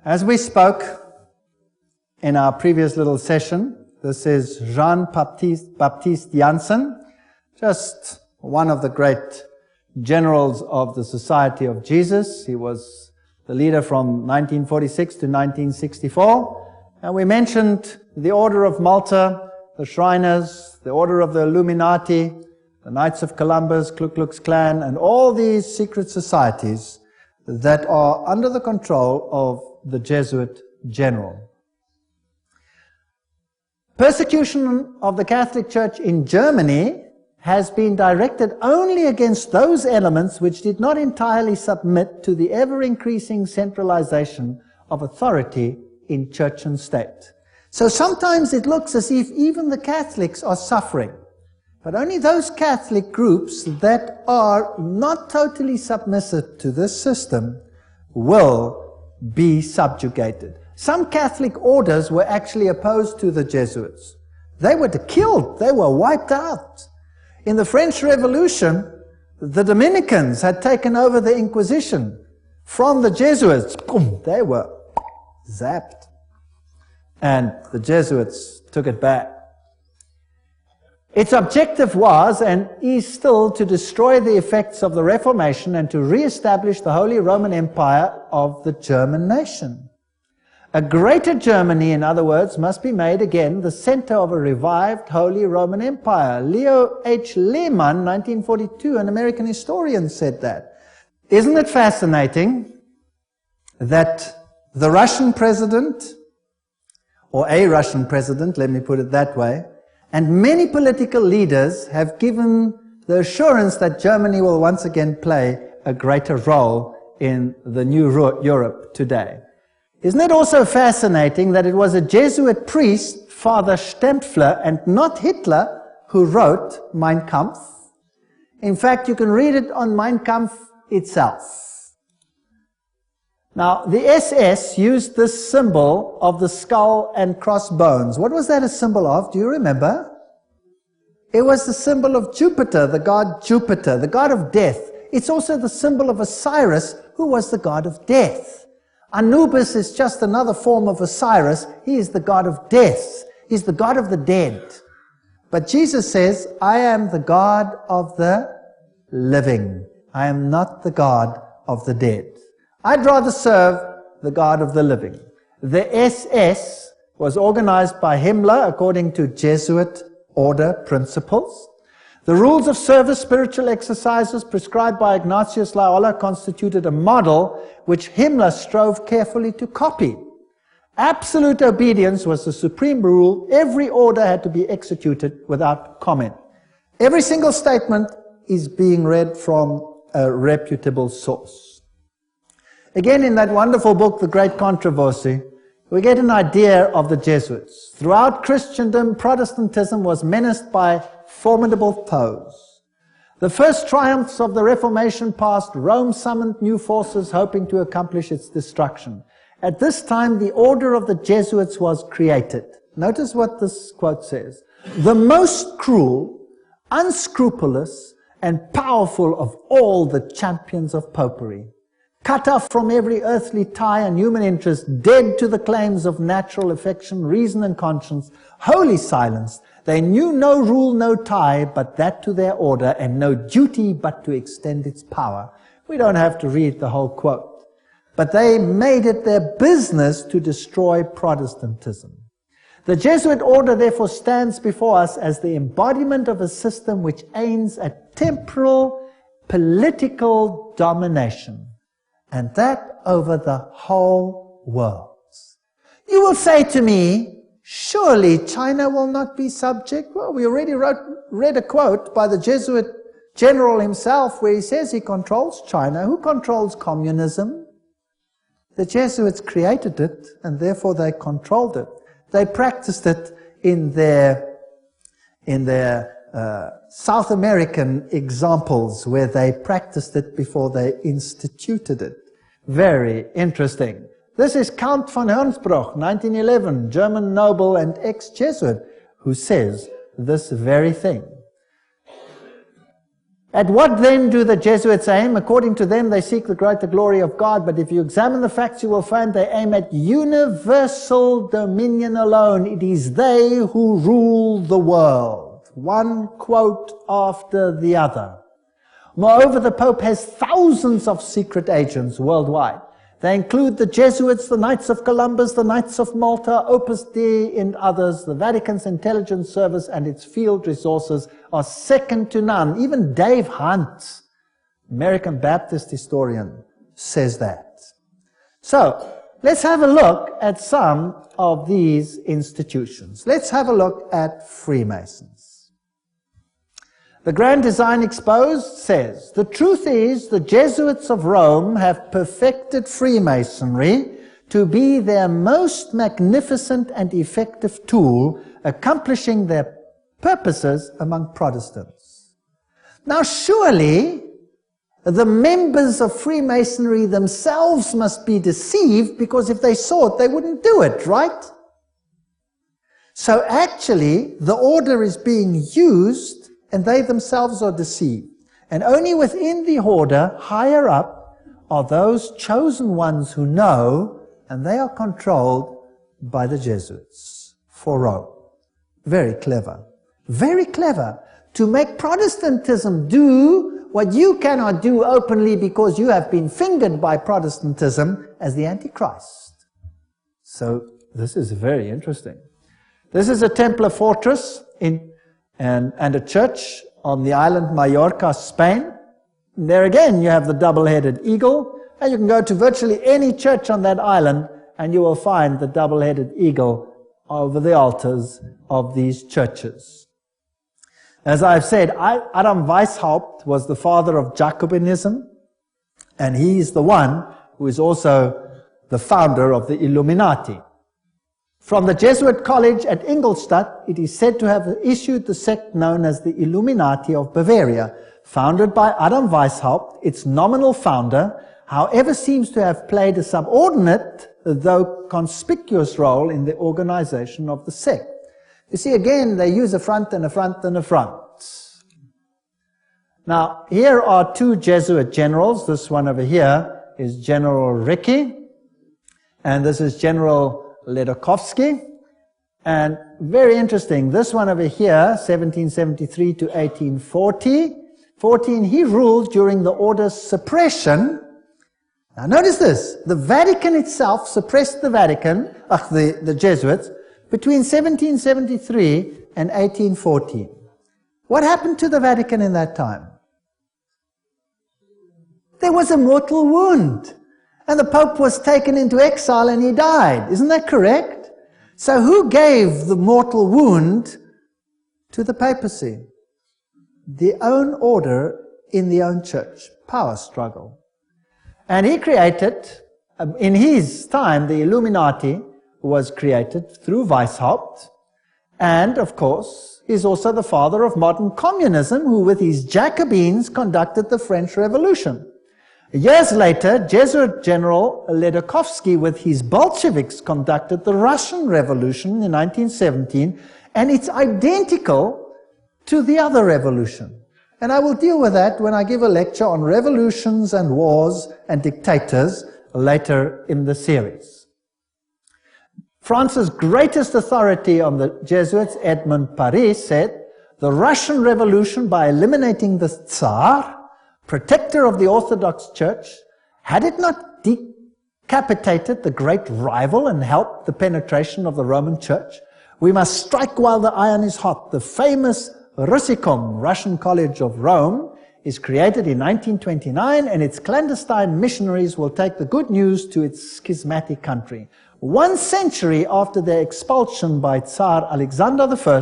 A: As we spoke in our previous little session, this is Jean-Baptiste Janssen, just one of the great generals of the Society of Jesus. He was the leader from 1946 to 1964. And we mentioned the Order of Malta, the Shriners, the Order of the Illuminati, the Knights of Columbus, Ku Klux Klan, and all these secret societies that are under the control of the Jesuit general. Persecution of the Catholic Church in Germany has been directed only against those elements which did not entirely submit to the ever-increasing centralization of authority in church and state. So sometimes it looks as if even the Catholics are suffering, but only those Catholic groups that are not totally submissive to this system will be subjugated. Some Catholic orders were actually opposed to the Jesuits. They were killed, they were wiped out. In the French Revolution, the Dominicans had taken over the Inquisition from the Jesuits. Boom, they were zapped. And the Jesuits took it back. Its objective was, and is still, to destroy the effects of the Reformation and to re-establish the Holy Roman Empire of the German nation. A greater Germany, in other words, must be made again the center of a revived Holy Roman Empire. Leo H. Lehman, 1942, an American historian, said that. Isn't it fascinating that the Russian president, or a Russian president, let me put it that way, and many political leaders have given the assurance that Germany will once again play a greater role in the new Europe today. Isn't it also fascinating that it was a Jesuit priest, Father Stempfler, and not Hitler, who wrote Mein Kampf? In fact, you can read it on Mein Kampf itself. Now, the SS used this symbol of the skull and crossbones. What was that a symbol of? Do you remember? It was the symbol of Jupiter, the god Jupiter, the god of death. It's also the symbol of Osiris, who was the god of death. Anubis is just another form of Osiris. He is the god of death. He's the god of the dead. But Jesus says, I am the God of the living. I am not the God of the dead. I'd rather serve the God of the living. The SS was organized by Himmler according to Jesuit order principles. The rules of service, spiritual exercises prescribed by Ignatius Loyola constituted a model which Himmler strove carefully to copy. Absolute obedience was the supreme rule. Every order had to be executed without comment. Every single statement is being read from a reputable source. Again, in that wonderful book, The Great Controversy, we get an idea of the Jesuits. Throughout Christendom, Protestantism was menaced by formidable foes. The first triumphs of the Reformation past, Rome summoned new forces hoping to accomplish its destruction. At this time, the order of the Jesuits was created. Notice what this quote says. The most cruel, unscrupulous, and powerful of all the champions of popery. Cut off from every earthly tie and human interest, dead to the claims of natural affection, reason and conscience, wholly silenced, they knew no rule, no tie, but that to their order, and no duty but to extend its power. We don't have to read the whole quote. But they made it their business to destroy Protestantism. The Jesuit order therefore stands before us as the embodiment of a system which aims at temporal, political domination, and that over the whole world. You will say to me, surely China will not be subject? Well, we already read a quote by the Jesuit general himself where he says he controls China. Who controls communism? The Jesuits created it, and therefore they controlled it. They practiced it in their South American examples where they practiced it before they instituted it. Very interesting. This is Count von Hernsbruch, 1911, German noble and ex-Jesuit, who says this very thing. At what then do the Jesuits aim? According to them, they seek the greater glory of God, but if you examine the facts, you will find they aim at universal dominion alone. It is they who rule the world. One quote after the other. Moreover, the Pope has thousands of secret agents worldwide. They include the Jesuits, the Knights of Columbus, the Knights of Malta, Opus Dei, and others. The Vatican's intelligence service and its field resources are second to none. Even Dave Hunt, American Baptist historian, says that. So, let's have a look at some of these institutions. Let's have a look at Freemasons. The Grand Design Exposed says, the truth is the Jesuits of Rome have perfected Freemasonry to be their most magnificent and effective tool, accomplishing their purposes among Protestants. Now surely the members of Freemasonry themselves must be deceived, because if they saw it, they wouldn't do it, right? So actually the order is being used and they themselves are deceived. And only within the order, higher up, are those chosen ones who know, and they are controlled by the Jesuits for Rome. Very clever. Very clever. To make Protestantism do what you cannot do openly because you have been fingered by Protestantism as the Antichrist. So this is very interesting. This is a Templar fortress and a church on the island Mallorca, Spain. And there again you have the double-headed eagle, and you can go to virtually any church on that island and you will find the double-headed eagle over the altars of these churches. As I've said, Adam Weishaupt was the father of Jacobinism, and he is the one who is also the founder of the Illuminati. From the Jesuit college at Ingolstadt, it is said to have issued the sect known as the Illuminati of Bavaria, founded by Adam Weishaupt. Its nominal founder, however, seems to have played a subordinate, though conspicuous role in the organization of the sect. You see, again, they use a front and a front and a front. Now, here are two Jesuit generals. This one over here is General Ricci, and this is General Ledochowski. And very interesting, this one over here, 1773 to 1840, he ruled during the order's suppression. Now notice this, the Vatican itself suppressed the the Jesuits, between 1773 and 1814. What happened to the Vatican in that time? There was a mortal wound. And the Pope was taken into exile and he died. Isn't that correct? So who gave the mortal wound to the papacy? The own order in the own church. Power struggle. And he created, in his time, the Illuminati was created through Weishaupt. And, of course, he's also the father of modern communism, who with his Jacobins conducted the French Revolution. Years later, Jesuit General Ledochowski with his Bolsheviks conducted the Russian Revolution in 1917, and it's identical to the other revolution. And I will deal with that when I give a lecture on revolutions and wars and dictators later in the series. France's greatest authority on the Jesuits, Edmond Paris, said, the Russian Revolution, by eliminating the Tsar, protector of the Orthodox Church, had it not decapitated the great rival and helped the penetration of the Roman Church? We must strike while the iron is hot. The famous Russicum, Russian College of Rome, is created in 1929, and its clandestine missionaries will take the good news to its schismatic country. 1 century after their expulsion by Tsar Alexander I,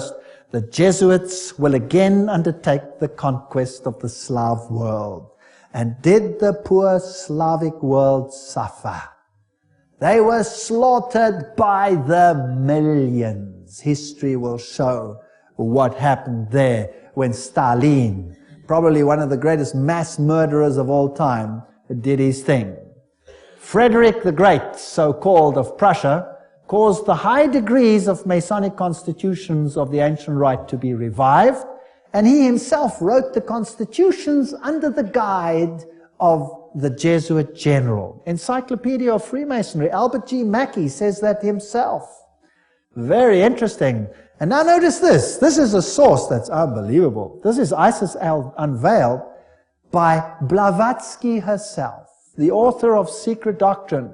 A: the Jesuits will again undertake the conquest of the Slav world. And did the poor Slavic world suffer? They were slaughtered by the millions. History will show what happened there when Stalin, probably one of the greatest mass murderers of all time, did his thing. Frederick the Great, so-called, of Prussia, caused the high degrees of Masonic constitutions of the ancient rite to be revived, And he himself wrote the constitutions under the guide of the Jesuit general. Encyclopedia of Freemasonry, Albert G. Mackey says that himself. Very interesting. And now notice this. This is a source that's unbelievable. This is Isis Unveiled by Blavatsky herself, the author of Secret Doctrine.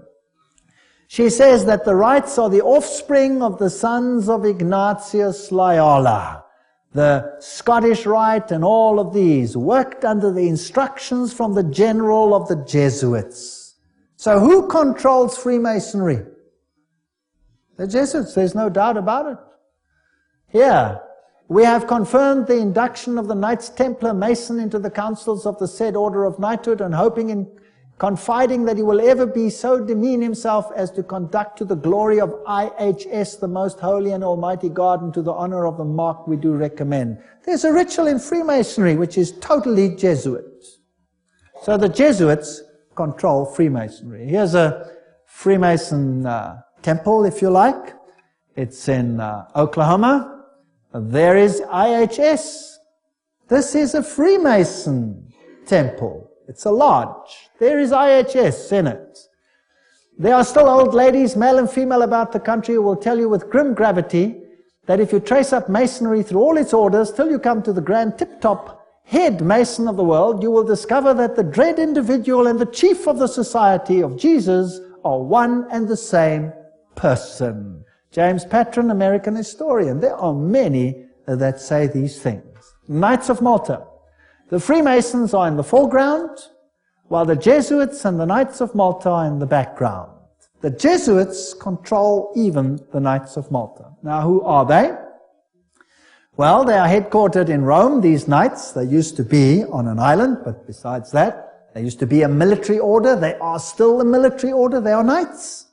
A: She says that the rites are the offspring of the sons of Ignatius Loyola. The Scottish Rite and all of these worked under the instructions from the general of the Jesuits. So who controls Freemasonry? The Jesuits, there's no doubt about it. Here, we have confirmed the induction of the Knights Templar Mason into the councils of the said order of knighthood, and hoping and confiding that he will ever be so demean himself as to conduct to the glory of IHS, the most holy and almighty God, and to the honor of the mark we do recommend. There's a ritual in Freemasonry which is totally Jesuit. So the Jesuits control Freemasonry. Here's a Freemason temple, if you like. It's in Oklahoma. There is IHS. This is a Freemason temple. It's a lodge. There is IHS in it. There are still old ladies, male and female, about the country who will tell you with grim gravity that if you trace up Masonry through all its orders till you come to the grand tip-top head Mason of the world, you will discover that the dread individual and the chief of the Society of Jesus are one and the same person. James Patron, American historian. There are many that say these things. Knights of Malta. The Freemasons are in the foreground, while the Jesuits and the Knights of Malta are in the background. The Jesuits control even the Knights of Malta. Now, who are they? Well, they are headquartered in Rome, these Knights. They used to be on an island, but besides that, they used to be a military order. They are still a military order. They are Knights.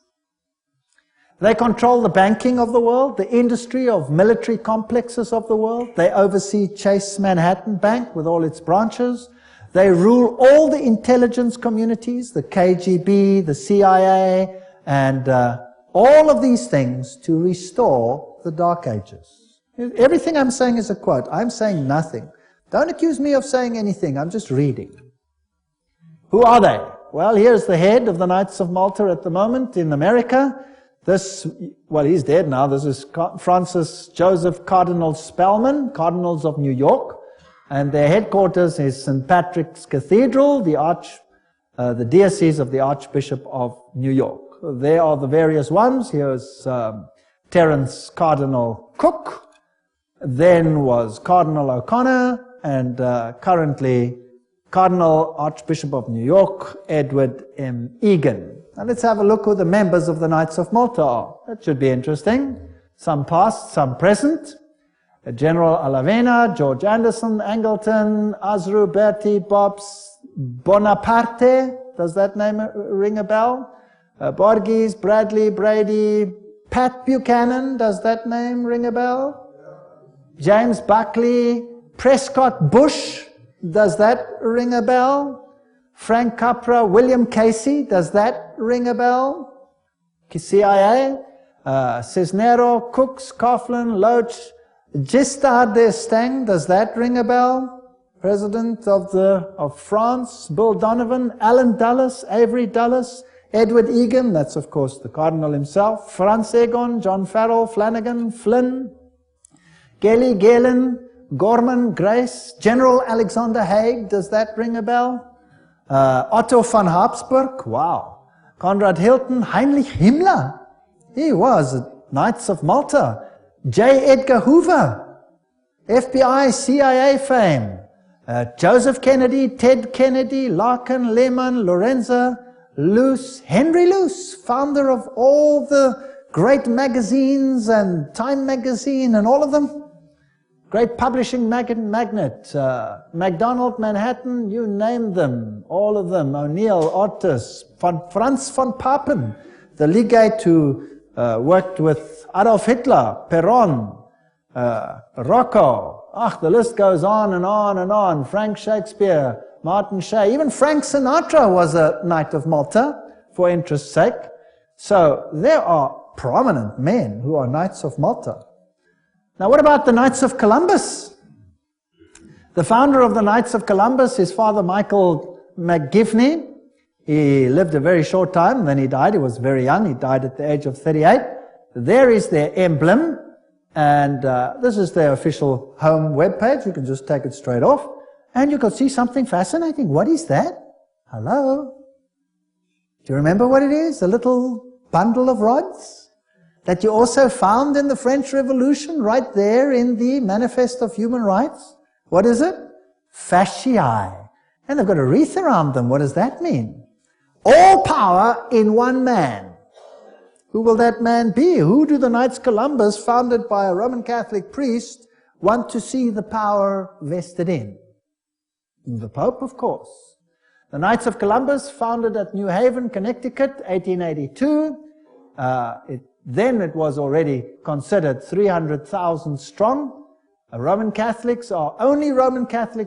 A: They control the banking of the world, the industry of military complexes of the world. They oversee Chase Manhattan Bank with all its branches. They rule all the intelligence communities, the KGB, the CIA, and all of these things to restore the Dark Ages. Everything I'm saying is a quote. I'm saying nothing. Don't accuse me of saying anything. I'm just reading. Who are they? Well, here's the head of the Knights of Malta at the moment in America. Well, he's dead now. This is Francis Joseph Cardinal Spellman, Cardinals of New York. And their headquarters is St. Patrick's Cathedral, the diocese of the Archbishop of New York. There are the various ones. Here's Terence Cardinal Cook. Then was Cardinal O'Connor, and currently Cardinal Archbishop of New York, Edward M. Egan. Now let's have a look who the members of the Knights of Malta are. That should be interesting. Some past, some present. General Alavena, George Anderson, Angleton, Azru, Bertie, Bobs, Bonaparte. Does that name ring a bell? Borges, Bradley, Brady, Pat Buchanan. Does that name ring a bell? James Buckley, Prescott Bush. Does that ring a bell? Frank Capra, William Casey, does that ring a bell? CIA, Cisnero, Cooks, Coughlin, Loach, Giscard d'Estaing, does that ring a bell? President of France, Bill Donovan, Alan Dulles, Avery Dulles, Edward Egan, that's of course the Cardinal himself, Franz Egon, John Farrell, Flanagan, Flynn, Gelly, Galen, Gorman, Grace, General Alexander Haig, does that ring a bell? Otto von Habsburg, wow. Conrad Hilton, Heinrich Himmler, he was Knights of Malta. J. Edgar Hoover, FBI, CIA fame. Joseph Kennedy, Ted Kennedy, Larkin, Lehman, Lorenza, Luce, Henry Luce, founder of all the great magazines and Time magazine and all of them. Great publishing magnate, MacDonald, Manhattan, you name them, all of them, O'Neill, Otis, Franz von Papen, the legate who worked with Adolf Hitler, Perón, Rocco, the list goes on and on and on, Frank Shakespeare, Martin Shea, even Frank Sinatra was a Knight of Malta, for interest's sake. So there are prominent men who are Knights of Malta. Now what about the Knights of Columbus? The founder of the Knights of Columbus is Father Michael McGivney. He lived a very short time, then he died. He was very young. He died at the age of 38. There is their emblem, and this is their official home webpage. You can just take it straight off, and you can see something fascinating. What is that? Hello? Do you remember what it is? A little bundle of rods that you also found in the French Revolution, right there in the Manifest of Human Rights. What is it? Fasciae. And they've got a wreath around them. What does that mean? All power in one man. Who will that man be? Who do the Knights Columbus, founded by a Roman Catholic priest, want to see the power vested in? The Pope, of course. The Knights of Columbus, founded at New Haven, Connecticut, 1882. Then it was already considered 300,000 strong. Only Roman Catholics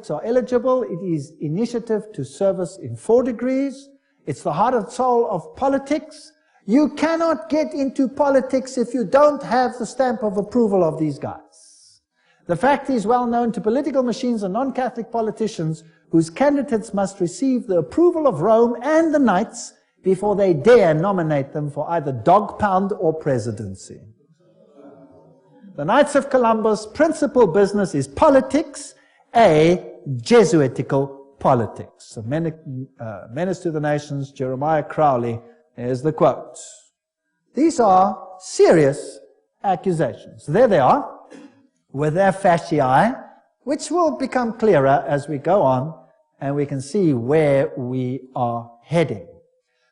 A: are eligible. It is initiative to service in 4 degrees. It's the heart and soul of politics. You cannot get into politics if you don't have the stamp of approval of these guys. The fact is well known to political machines and non-Catholic politicians whose candidates must receive the approval of Rome and the Knights before they dare nominate them for either dog pound or presidency. The Knights of Columbus' principal business is politics, a Jesuitical politics. A menace to the nations, Jeremiah Crowley, is the quote. These are serious accusations. There they are, with their fasciae, which will become clearer as we go on, and we can see where we are heading.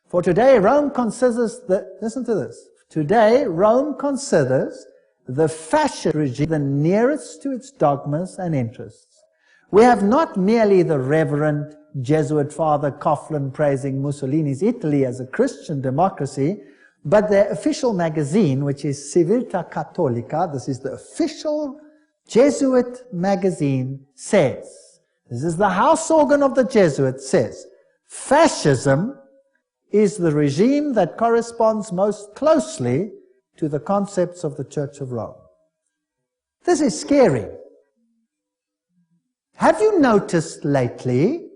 A: For today, Rome considers listen to this. Today, Rome considers the fascist regime the nearest to its dogmas and interests. We have not merely the Reverend Jesuit Father Coughlin praising Mussolini's Italy as a Christian democracy, but their official magazine, which is Civiltà Cattolica, this is the official Jesuit magazine, says, this is the house organ of the Jesuits, says, fascism is the regime that corresponds most closely to the concepts of the Church of Rome. This is scary. Have you noticed lately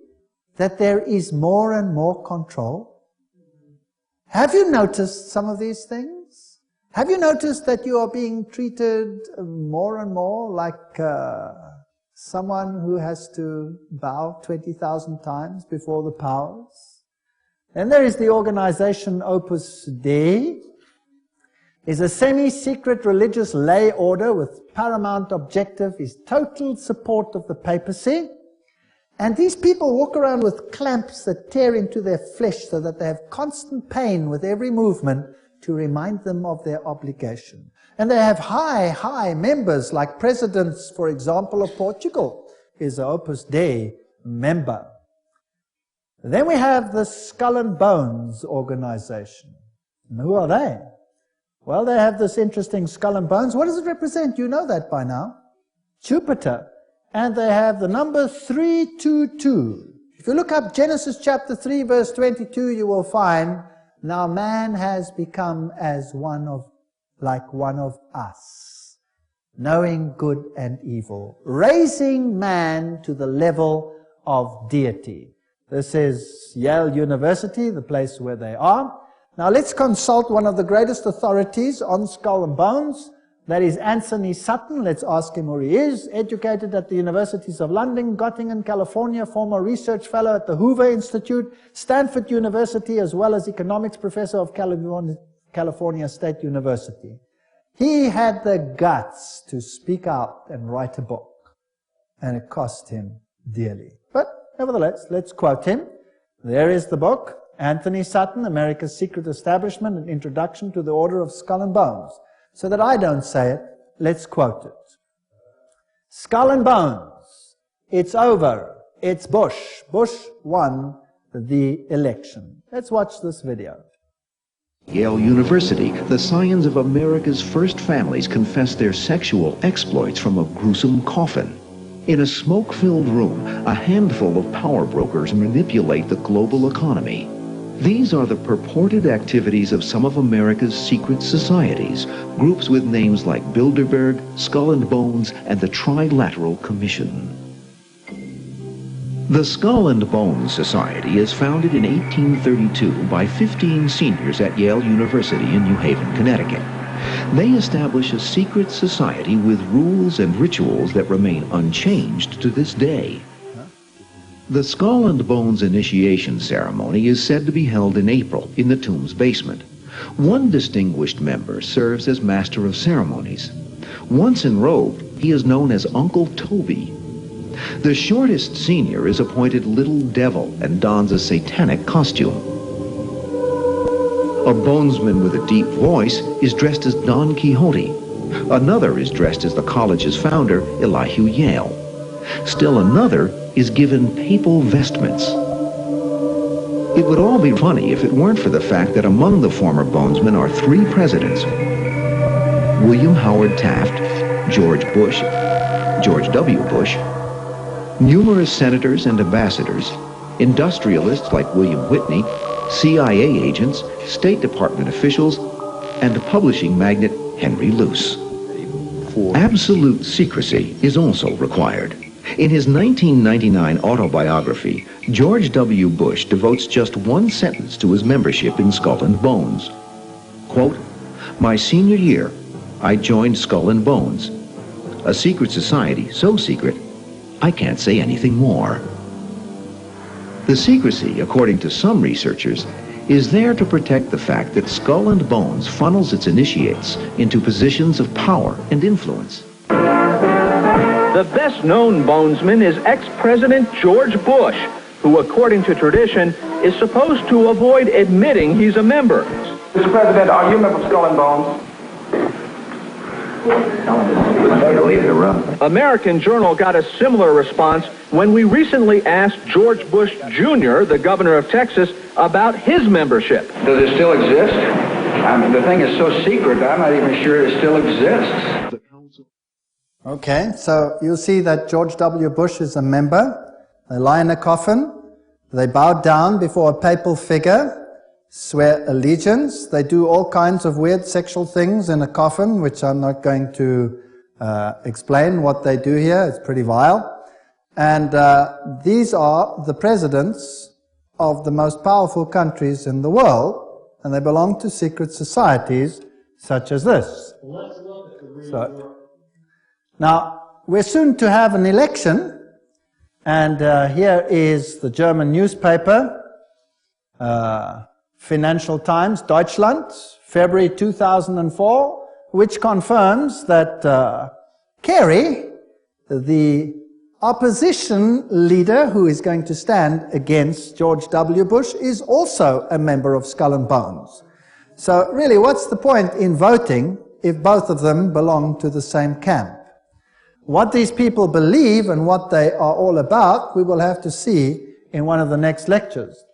A: that there is more and more control? Have you noticed some of these things? Have you noticed that you are being treated more and more like someone who has to bow 20,000 times before the powers? And there is the organization Opus Dei. Is a semi-secret religious lay order with paramount objective is total support of the papacy. And these people walk around with clamps that tear into their flesh so that they have constant pain with every movement to remind them of their obligation. And they have high members, like presidents, for example, of Portugal is an Opus Dei member. Then we have the Skull and Bones organization. And who are they? Well, they have this interesting skull and bones. What does it represent? You know that by now. Jupiter. And they have the number 322. If you look up Genesis chapter 3, verse 22, you will find, now man has become like one of us, knowing good and evil, raising man to the level of deity. This is Yale University, the place where they are. Now let's consult one of the greatest authorities on skull and bones. That is Anthony Sutton. Let's ask him who he is. Educated at the Universities of London, Göttingen, California, former research fellow at the Hoover Institute, Stanford University, as well as economics professor of California State University. He had the guts to speak out and write a book, and it cost him dearly. But nevertheless, let's quote him. There is the book. Anthony Sutton, America's Secret Establishment, an Introduction to the Order of Skull and Bones. So that I don't say it, let's quote it. Skull and Bones. It's over. It's Bush. Bush won the election. Let's watch this video.
B: Yale University, the scions of America's first families confess their sexual exploits from a gruesome coffin. In a smoke-filled room, a handful of power brokers manipulate the global economy. These are the purported activities of some of America's secret societies, groups with names like Bilderberg, Skull and Bones, and the Trilateral Commission. The Skull and Bones Society is founded in 1832 by 15 seniors at Yale University in New Haven, Connecticut. They establish a secret society with rules and rituals that remain unchanged to this day. The Skull and Bones initiation ceremony is said to be held in April in the tomb's basement. One distinguished member serves as master of ceremonies. Once enrobed, he is known as Uncle Toby. The shortest senior is appointed Little Devil and dons a satanic costume. A bonesman with a deep voice is dressed as Don Quixote. Another is dressed as the college's founder, Elihu Yale. Still another is given papal vestments. It would all be funny if it weren't for the fact that among the former bonesmen are 3 presidents: William Howard Taft, George Bush, George W. Bush, numerous senators and ambassadors, industrialists like William Whitney, CIA agents, State Department officials, and publishing magnate Henry Luce. Absolute secrecy is also required. In his 1999 autobiography, George W. Bush devotes just one sentence to his membership in Skull and Bones. Quote, "My senior year, I joined Skull and Bones, a secret society so secret, I can't say anything more." The secrecy, according to some researchers, is there to protect the fact that Skull and Bones funnels its initiates into positions of power and influence.
C: The best-known bonesman is ex-President George Bush, who, according to tradition, is supposed to avoid admitting he's a member.
D: Mr. President, are you a member of Skull and Bones?
C: American Journal got a similar response when we recently asked George Bush Jr., the governor of Texas, about his membership.
D: Does it still exist? I mean, the thing is so secret, I'm not even sure it still exists.
A: Okay, so you'll see that George W. Bush is a member. They lie in a coffin. They bow down before a papal figure, swear allegiance. They do all kinds of weird sexual things in a coffin, which I'm not going to explain what they do here. It's pretty vile. And these are the presidents of the most powerful countries in the world, and they belong to secret societies such as this. So, now, we're soon to have an election, and here is the German newspaper, Financial Times, Deutschland, February 2004, which confirms that Kerry, the opposition leader who is going to stand against George W. Bush, is also a member of Skull and Bones. So really, what's the point in voting if both of them belong to the same camp? What these people believe and what they are all about, we will have to see in one of the next lectures.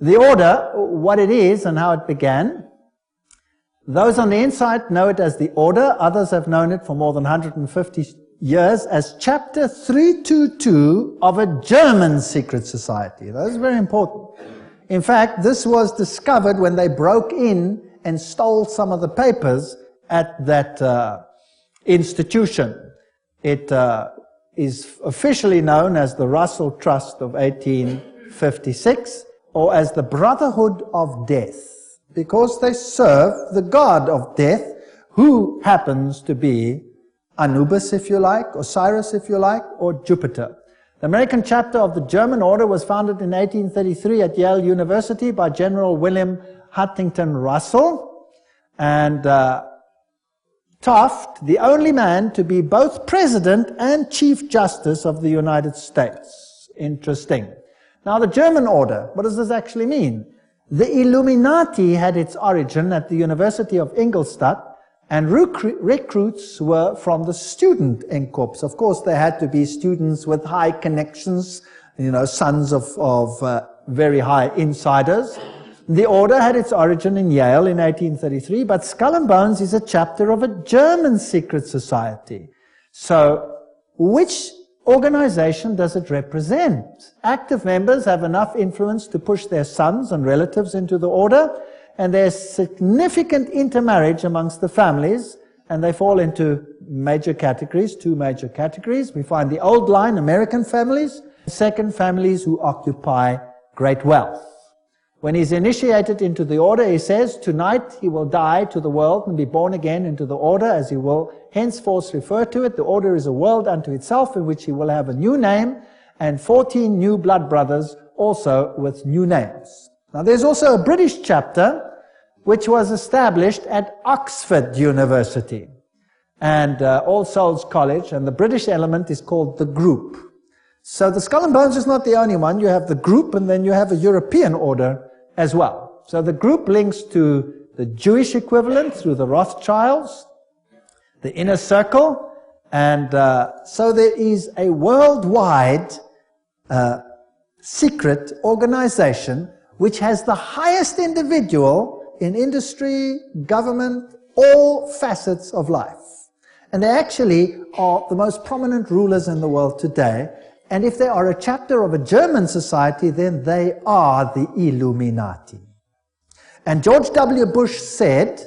A: The order, what it is and how it began. Those on the inside know it as the order. Others have known it for more than 150 years as Chapter 322 of a German secret society. That is very important. In fact, this was discovered when they broke in and stole some of the papers at that institution. It is officially known as the Russell Trust of 1856, or as the Brotherhood of Death, because they serve the god of death, who happens to be Anubis, if you like, Osiris, if you like, or Jupiter. The American chapter of the German order was founded in 1833 at Yale University by General William Huntington Russell, and Taft, the only man to be both President and Chief Justice of the United States. Interesting. Now, the German order, what does this actually mean? The Illuminati had its origin at the University of Ingolstadt, and recruits were from the student Incorps. Of course, they had to be students with high connections, you know, sons of very high insiders. The order had its origin in Yale in 1833, but Skull and Bones is a chapter of a German secret society. So, which organization does it represent? Active members have enough influence to push their sons and relatives into the order, and there's significant intermarriage amongst the families, and they fall into major categories, 2 major categories. We find the old line American families, Second, families who occupy great wealth. When he's initiated into the order, he says, tonight he will die to the world and be born again into the order, as he will henceforth refer to it. The order is a world unto itself, in which he will have a new name, and 14 new blood brothers also with new names. Now there's also a British chapter which was established at Oxford University and All Souls College, and the British element is called the Group. So the Skull and Bones is not the only one. You have the Group, and then you have a European order as well. So the Group links to the Jewish equivalent through the Rothschilds, the Inner Circle, and so there is a worldwide secret organization which has the highest individual in industry, government, all facets of life. And they actually are the most prominent rulers in the world today. And if they are a chapter of a German society, then they are the Illuminati. And George W. Bush said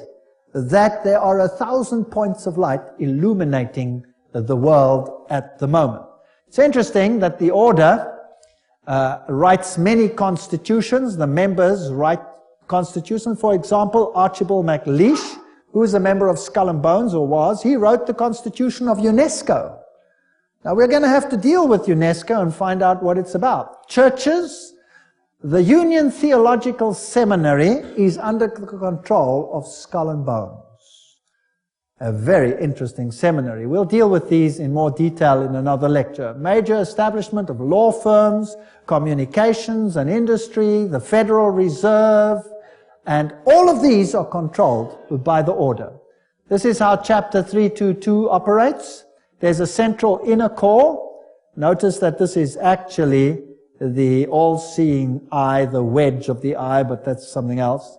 A: that there are 1,000 points of light illuminating the world at the moment. It's interesting that the order writes many constitutions. The members write constitutions. For example, Archibald MacLeish, who is a member of Skull and Bones, or was, he wrote the constitution of UNESCO. Now we're going to have to deal with UNESCO and find out what it's about. Churches, the Union Theological Seminary is under the control of Skull and Bones. A very interesting seminary. We'll deal with these in more detail in another lecture. Major establishment of law firms, communications and industry, the Federal Reserve, and all of these are controlled by the order. This is how Chapter 322 operates. There's a central inner core. Notice that this is actually the all-seeing eye, the wedge of the eye, but that's something else.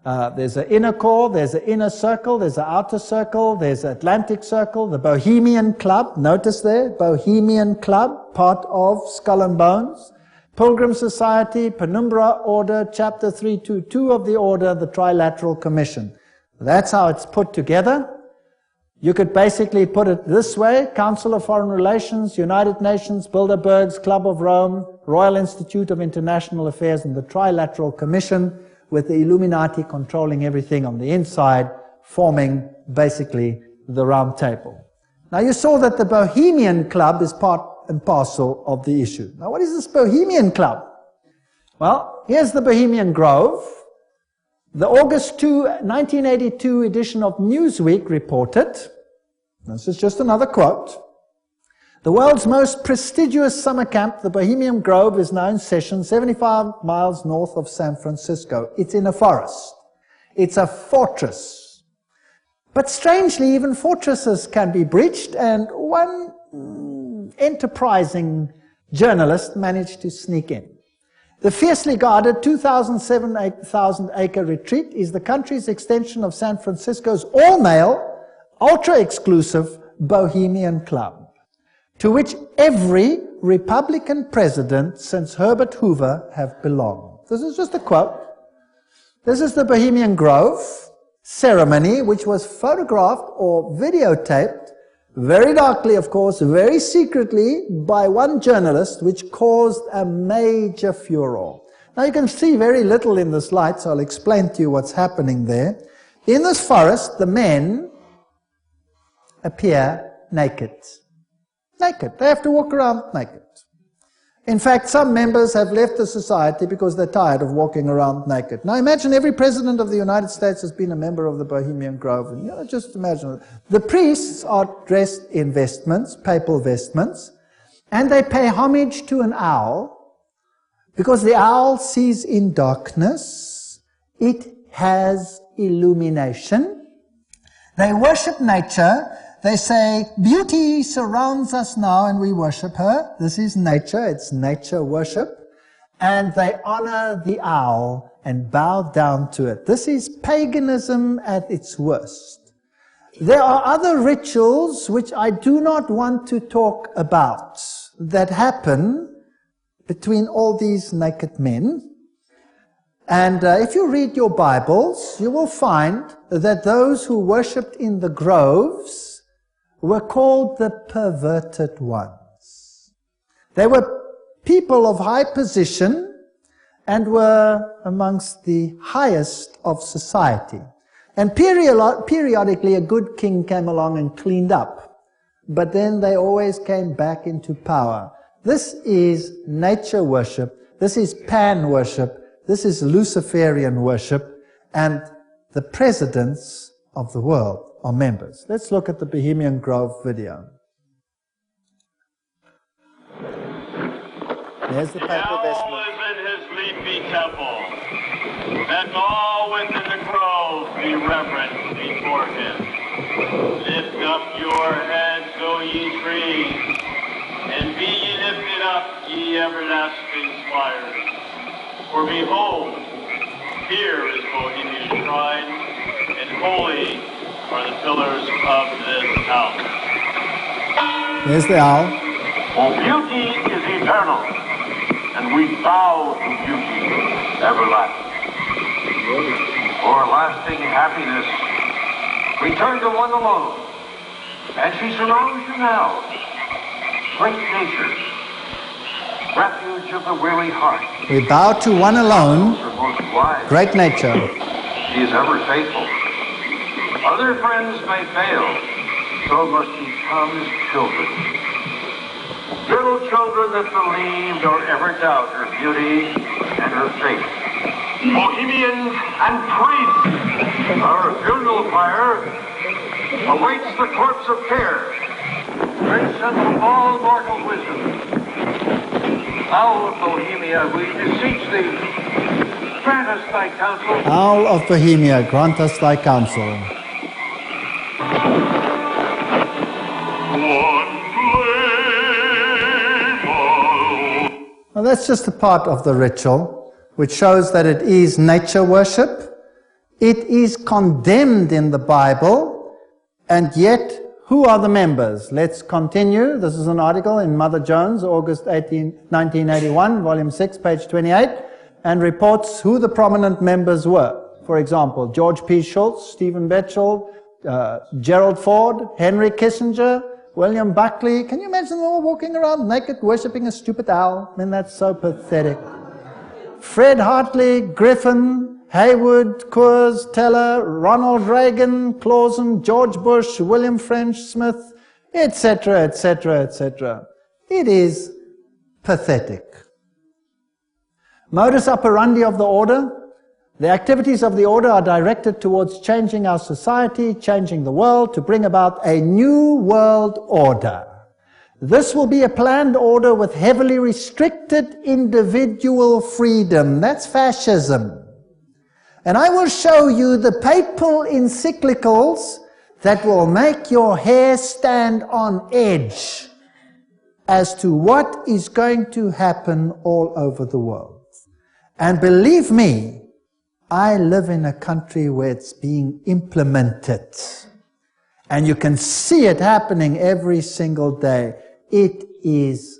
A: There's an inner core, there's an inner circle, there's an outer circle, there's an Atlantic Circle, the Bohemian Club, notice there, Bohemian Club, part of Skull and Bones. Pilgrim Society, Penumbra Order, Chapter 322 of the Order, the Trilateral Commission. That's how it's put together. You could basically put it this way: Council of Foreign Relations, United Nations, Bilderbergs, Club of Rome, Royal Institute of International Affairs, and the Trilateral Commission, with the Illuminati controlling everything on the inside, forming basically the Round Table. Now you saw that the Bohemian Club is part and parcel of the issue. Now what is this Bohemian Club? Well, here's the Bohemian Grove. The August 2, 1982 edition of Newsweek reported, this is just another quote, the world's most prestigious summer camp, the Bohemian Grove, is now in session 75 miles north of San Francisco. It's in a forest. It's a fortress. But strangely, even fortresses can be breached, and one enterprising journalist managed to sneak in. The fiercely guarded 2,007 acre retreat is the country's extension of San Francisco's all-male, ultra-exclusive Bohemian Club, to which every Republican president since Herbert Hoover have belonged. This is just a quote. This is the Bohemian Grove ceremony, which was photographed or videotaped, very darkly, of course, very secretly, by one journalist, which caused a major furor. Now you can see very little in this light, so I'll explain to you what's happening there. In this forest, the men appear naked. Naked. They have to walk around naked. In fact, some members have left the society because they're tired of walking around naked. Now imagine every president of the United States has been a member of the Bohemian Grove. And just imagine. The priests are dressed in vestments, papal vestments, and they pay homage to an owl because the owl sees in darkness. It has illumination. They worship nature. They say, beauty surrounds us now and we worship her. This is nature, it's nature worship. And they honor the owl and bow down to it. This is paganism at its worst. There are other rituals which I do not want to talk about that happen between all these naked men. And if you read your Bibles, you will find that those who worshipped in the groves were called the perverted ones. They were people of high position and were amongst the highest of society. And periodically a good king came along and cleaned up, but then they always came back into power. This is nature worship, this is pan worship, this is Luciferian worship, and the presidents of the world are members. Let's look at the Bohemian Grove video. There's the papal vestment.
E: Is in his leafy temple. Let all within the grove be reverent before him. Lift up your heads, O ye trees, and be ye lifted up, ye everlasting spires. For behold, here is Bohemia's shrine, and holy are the pillars of this house.
A: There's the owl.
E: For beauty is eternal, and we bow to beauty everlasting. For lasting happiness, return to one alone, and she surrounds you now. Great nature, refuge of the weary heart.
A: We bow to one alone, great nature.
E: She is ever faithful. Other friends may fail, so must ye come as children. Little children that believe nor ever doubt her beauty and her faith. Bohemians and priests, our funeral pyre awaits the corpse of care. Grace unto all mortal wisdom. Owl of Bohemia, we beseech thee, grant us thy counsel.
A: Owl of Bohemia, grant us thy counsel. Well, that's just a part of the ritual, which shows that it is nature worship. It is condemned in the Bible, and yet, who are the members? Let's continue. This is an article in Mother Jones, August 1981, volume 6, page 28, and reports who the prominent members were. For example, George P. Schultz, Stephen Batchel, Gerald Ford, Henry Kissinger, William Buckley. Can you imagine them all walking around naked, worshipping a stupid owl? I mean, that's so pathetic. Fred Hartley, Griffin, Haywood, Coors, Teller, Ronald Reagan, Clausen, George Bush, William French Smith, etc., etc., etc. It is pathetic. Modus operandi of the order. The activities of the order are directed towards changing our society, changing the world, to bring about a new world order. This will be a planned order with heavily restricted individual freedom. That's fascism. And I will show you the papal encyclicals that will make your hair stand on edge as to what is going to happen all over the world. And believe me, I live in a country where it's being implemented. And you can see it happening every single day. It is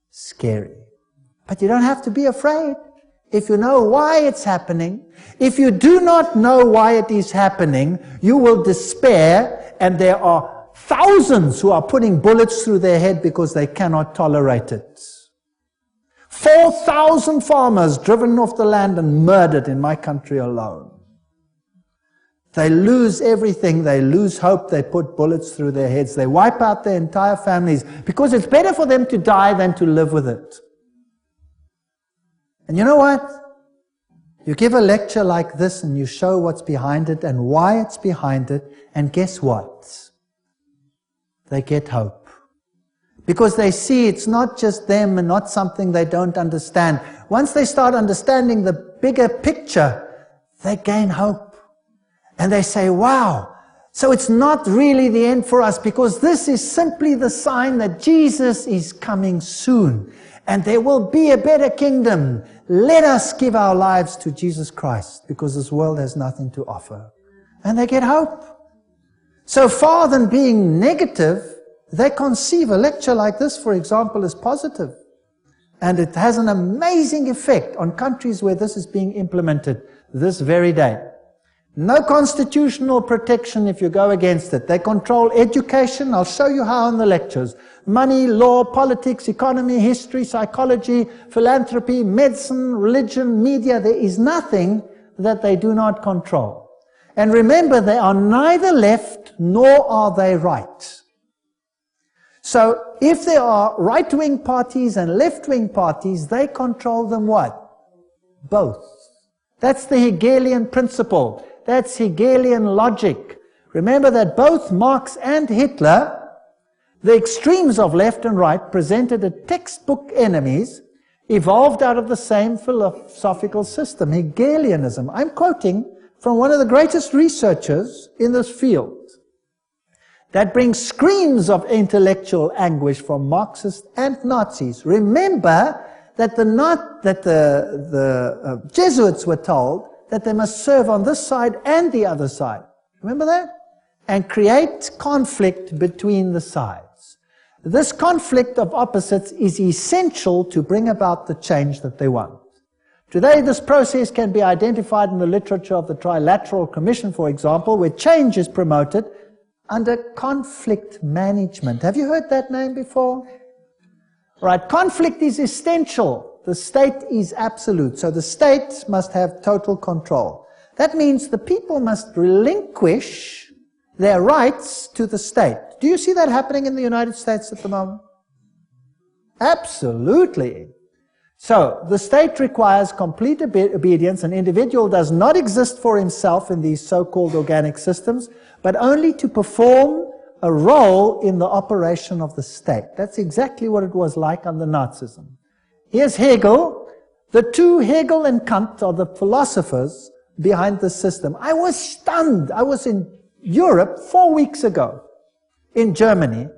A: scary. But you don't have to be afraid if you know why it's happening. If you do not know why it is happening, you will despair, and there are thousands who are putting bullets through their head because they cannot tolerate it. 4,000 farmers driven off the land and murdered in my country alone. They lose everything, they lose hope, they put bullets through their heads, they wipe out their entire families because it's better for them to die than to live with it. And you know what? You give a lecture like this and you show what's behind it and why it's behind it, and guess what? They get hope. Because they see it's not just them and not something they don't understand. Once they start understanding the bigger picture, they gain hope. And they say, wow, so it's not really the end for us, because this is simply the sign that Jesus is coming soon. And there will be a better kingdom. Let us give our lives to Jesus Christ, because this world has nothing to offer. And they get hope. So far than being negative, they conceive a lecture like this, for example, as positive. And it has an amazing effect on countries where this is being implemented this very day. No constitutional protection if you go against it. They control education. I'll show you how in the lectures. money, law, politics, economy, history, psychology, philanthropy, medicine, religion, media. There is nothing that they do not control. And remember, they are neither left nor are they right. So if there are right-wing parties and left-wing parties, they control them what? Both. That's the Hegelian principle. That's Hegelian logic. Remember that both Marx and Hitler, the extremes of left and right, presented as textbook enemies, evolved out of the same philosophical system, Hegelianism. I'm quoting from one of the greatest researchers in this field. That brings screams of intellectual anguish from Marxists and Nazis. Remember that the Jesuits were told that they must serve on this side and the other side. Remember that? And create conflict between the sides. This conflict of opposites is essential to bring about the change that they want. Today, this process can be identified in the literature of the Trilateral Commission, for example, where change is promoted under conflict management. Have you heard that name before? Right, conflict is essential. The state is absolute. So the state must have total control. That means the people must relinquish their rights to the state. Do you see that happening in the United States at the moment? Absolutely. So the state requires complete obedience. An individual does not exist for himself in these so-called organic systems, but only to perform a role in the operation of the state. That's exactly what it was like under Nazism. Here's Hegel. The two, Hegel and Kant, are the philosophers behind the system. I was stunned. I was in Europe 4 weeks ago, in Germany,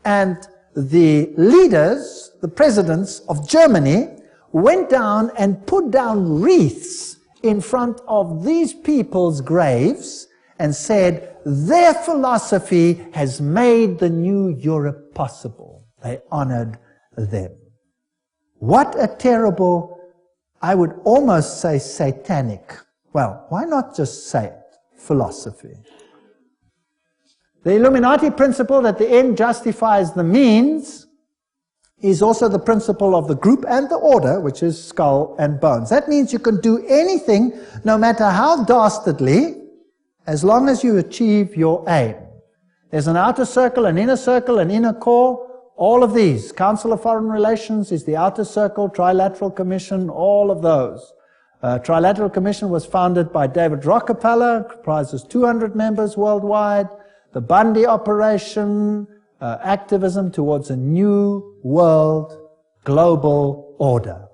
A: and the leaders, the presidents of Germany, went down and put down wreaths in front of these people's graves and said, their philosophy has made the new Europe possible. They honored them. What a terrible, I would almost say satanic, well, why not just say it, philosophy. The Illuminati principle that the end justifies the means is also the principle of the group and the order, which is skull and bones. That means you can do anything, no matter how dastardly, as long as you achieve your aim. There's an outer circle, an inner core, all of these. Council of Foreign Relations is the outer circle, Trilateral Commission, all of those. Trilateral Commission was founded by David Rockefeller, comprises 200 members worldwide. The Bundy operation, activism towards a new world, global order.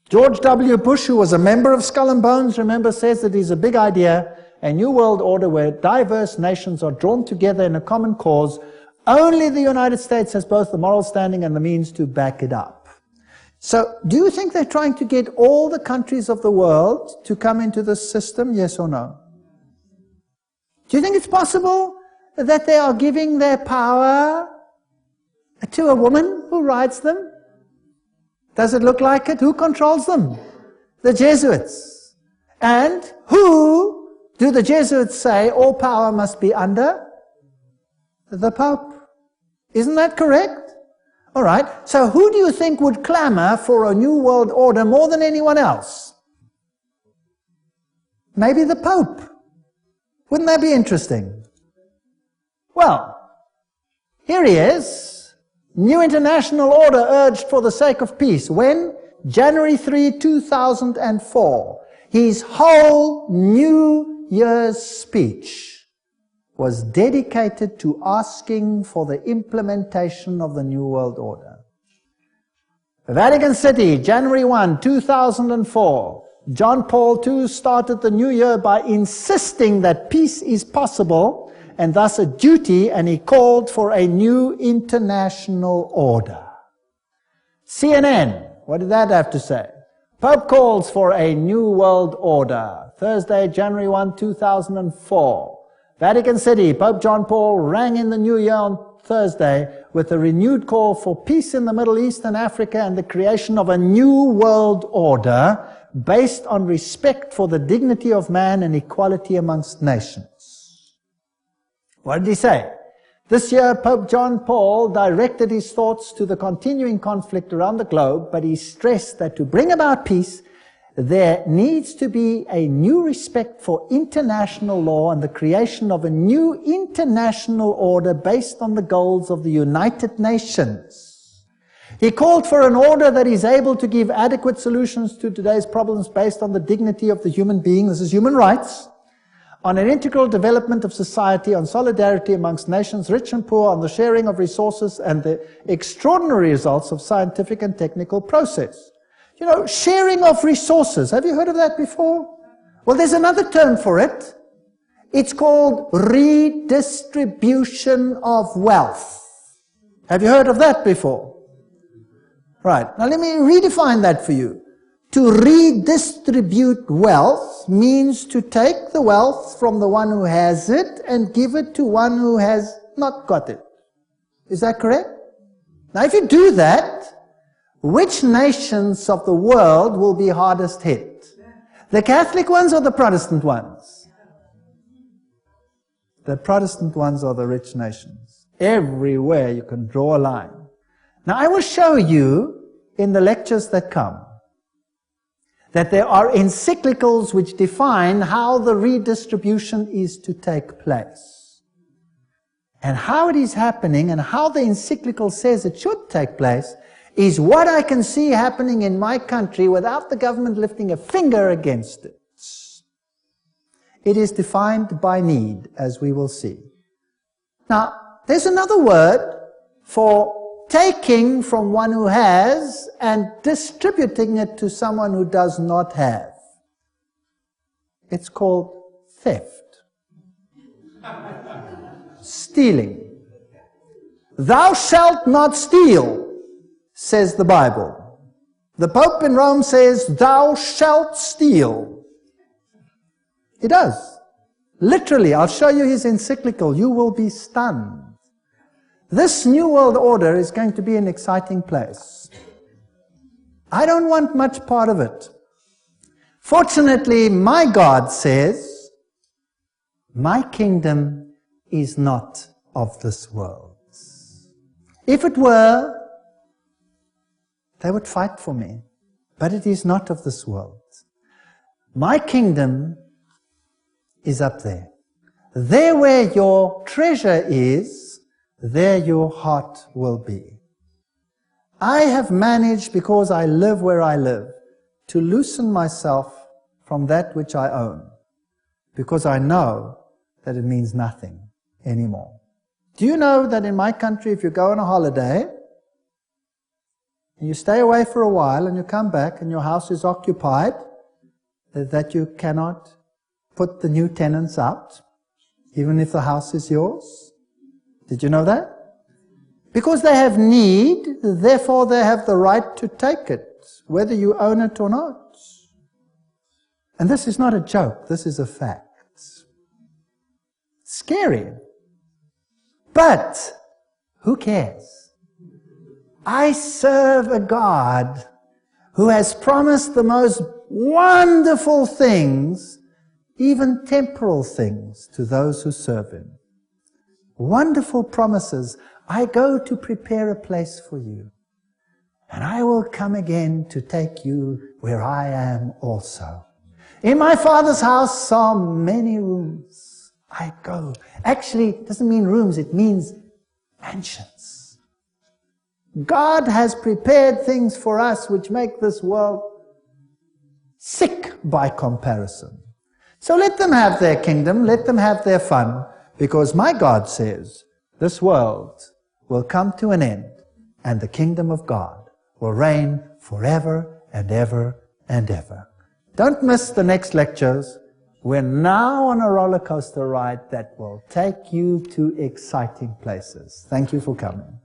A: George W. Bush, who was a member of Skull and Bones, remember, says that it's a big idea, a new world order where diverse nations are drawn together in a common cause. Only the United States has both the moral standing and the means to back it up. So, do you think they're trying to get all the countries of the world to come into this system, yes or no? Do you think it's possible that they are giving their power to a woman who rides them? Does it look like it? Who controls them? The Jesuits. And who do the Jesuits say all power must be under? The Pope. Isn't that correct? All right. So who do you think would clamor for a new world order more than anyone else? Maybe the Pope. Wouldn't that be interesting? Well, here he is. New international order urged for the sake of peace. When? January 3, 2004. His whole New Year's speech was dedicated to asking for the implementation of the New World Order. Vatican City, January 1, 2004. John Paul II started the new year by insisting that peace is possible and thus a duty, and he called for a new international order. CNN, what did that have to say? Pope calls for a new world order. Thursday, January 1, 2004. Vatican City, Pope John Paul rang in the new year on Thursday with a renewed call for peace in the Middle East and Africa and the creation of a new world order based on respect for the dignity of man and equality amongst nations. What did he say? This year, Pope John Paul directed his thoughts to the continuing conflict around the globe, but he stressed that to bring about peace, there needs to be a new respect for international law and the creation of a new international order based on the goals of the United Nations. He called for an order that is able to give adequate solutions to today's problems based on the dignity of the human being, this is human rights, on an integral development of society, on solidarity amongst nations, rich and poor, on the sharing of resources and the extraordinary results of scientific and technical process. You know, sharing of resources. Have you heard of that before? Well, there's another term for it. It's called redistribution of wealth. Have you heard of that before? Right. Now let me redefine that for you. To redistribute wealth means to take the wealth from the one who has it and give it to one who has not got it. Is that correct? Now if you do that, which nations of the world will be hardest hit? The Catholic ones or the Protestant ones? The Protestant ones are the rich nations. Everywhere you can draw a line. Now I will show you in the lectures that come that there are encyclicals which define how the redistribution is to take place. And how it is happening and how the encyclical says it should take place is what I can see happening in my country without the government lifting a finger against it. It is defined by need, as we will see. Now, there's another word for taking from one who has and distributing it to someone who does not have. It's called theft. Stealing. Thou shalt not steal, says the Bible. The Pope in Rome says, thou shalt steal. He does. Literally, I'll show you his encyclical. You will be stunned. This New World Order is going to be an exciting place. I don't want much part of it. Fortunately, my God says, my kingdom is not of this world. If it were, they would fight for me. But it is not of this world. My kingdom is up there. There where your treasure is, there your heart will be. I have managed, because I live where I live, to loosen myself from that which I own, because I know that it means nothing anymore. Do you know that in my country, if you go on a holiday, and you stay away for a while, and you come back, and your house is occupied, that you cannot put the new tenants out, even if the house is yours? Did you know that? Because they have need, therefore they have the right to take it, whether you own it or not. And this is not a joke, this is a fact. Scary. But who cares? I serve a God who has promised the most wonderful things, even temporal things, to those who serve Him. Wonderful promises. I go to prepare a place for you, and I will come again to take you where I am also. In my Father's house are many rooms. I go. Actually, it doesn't mean rooms, it means mansions. God has prepared things for us which make this world sick by comparison. So let them have their kingdom, let them have their fun, because my God says this world will come to an end and the kingdom of God will reign forever and ever and ever. Don't miss the next lectures. We're now on a roller coaster ride that will take you to exciting places. Thank you for coming.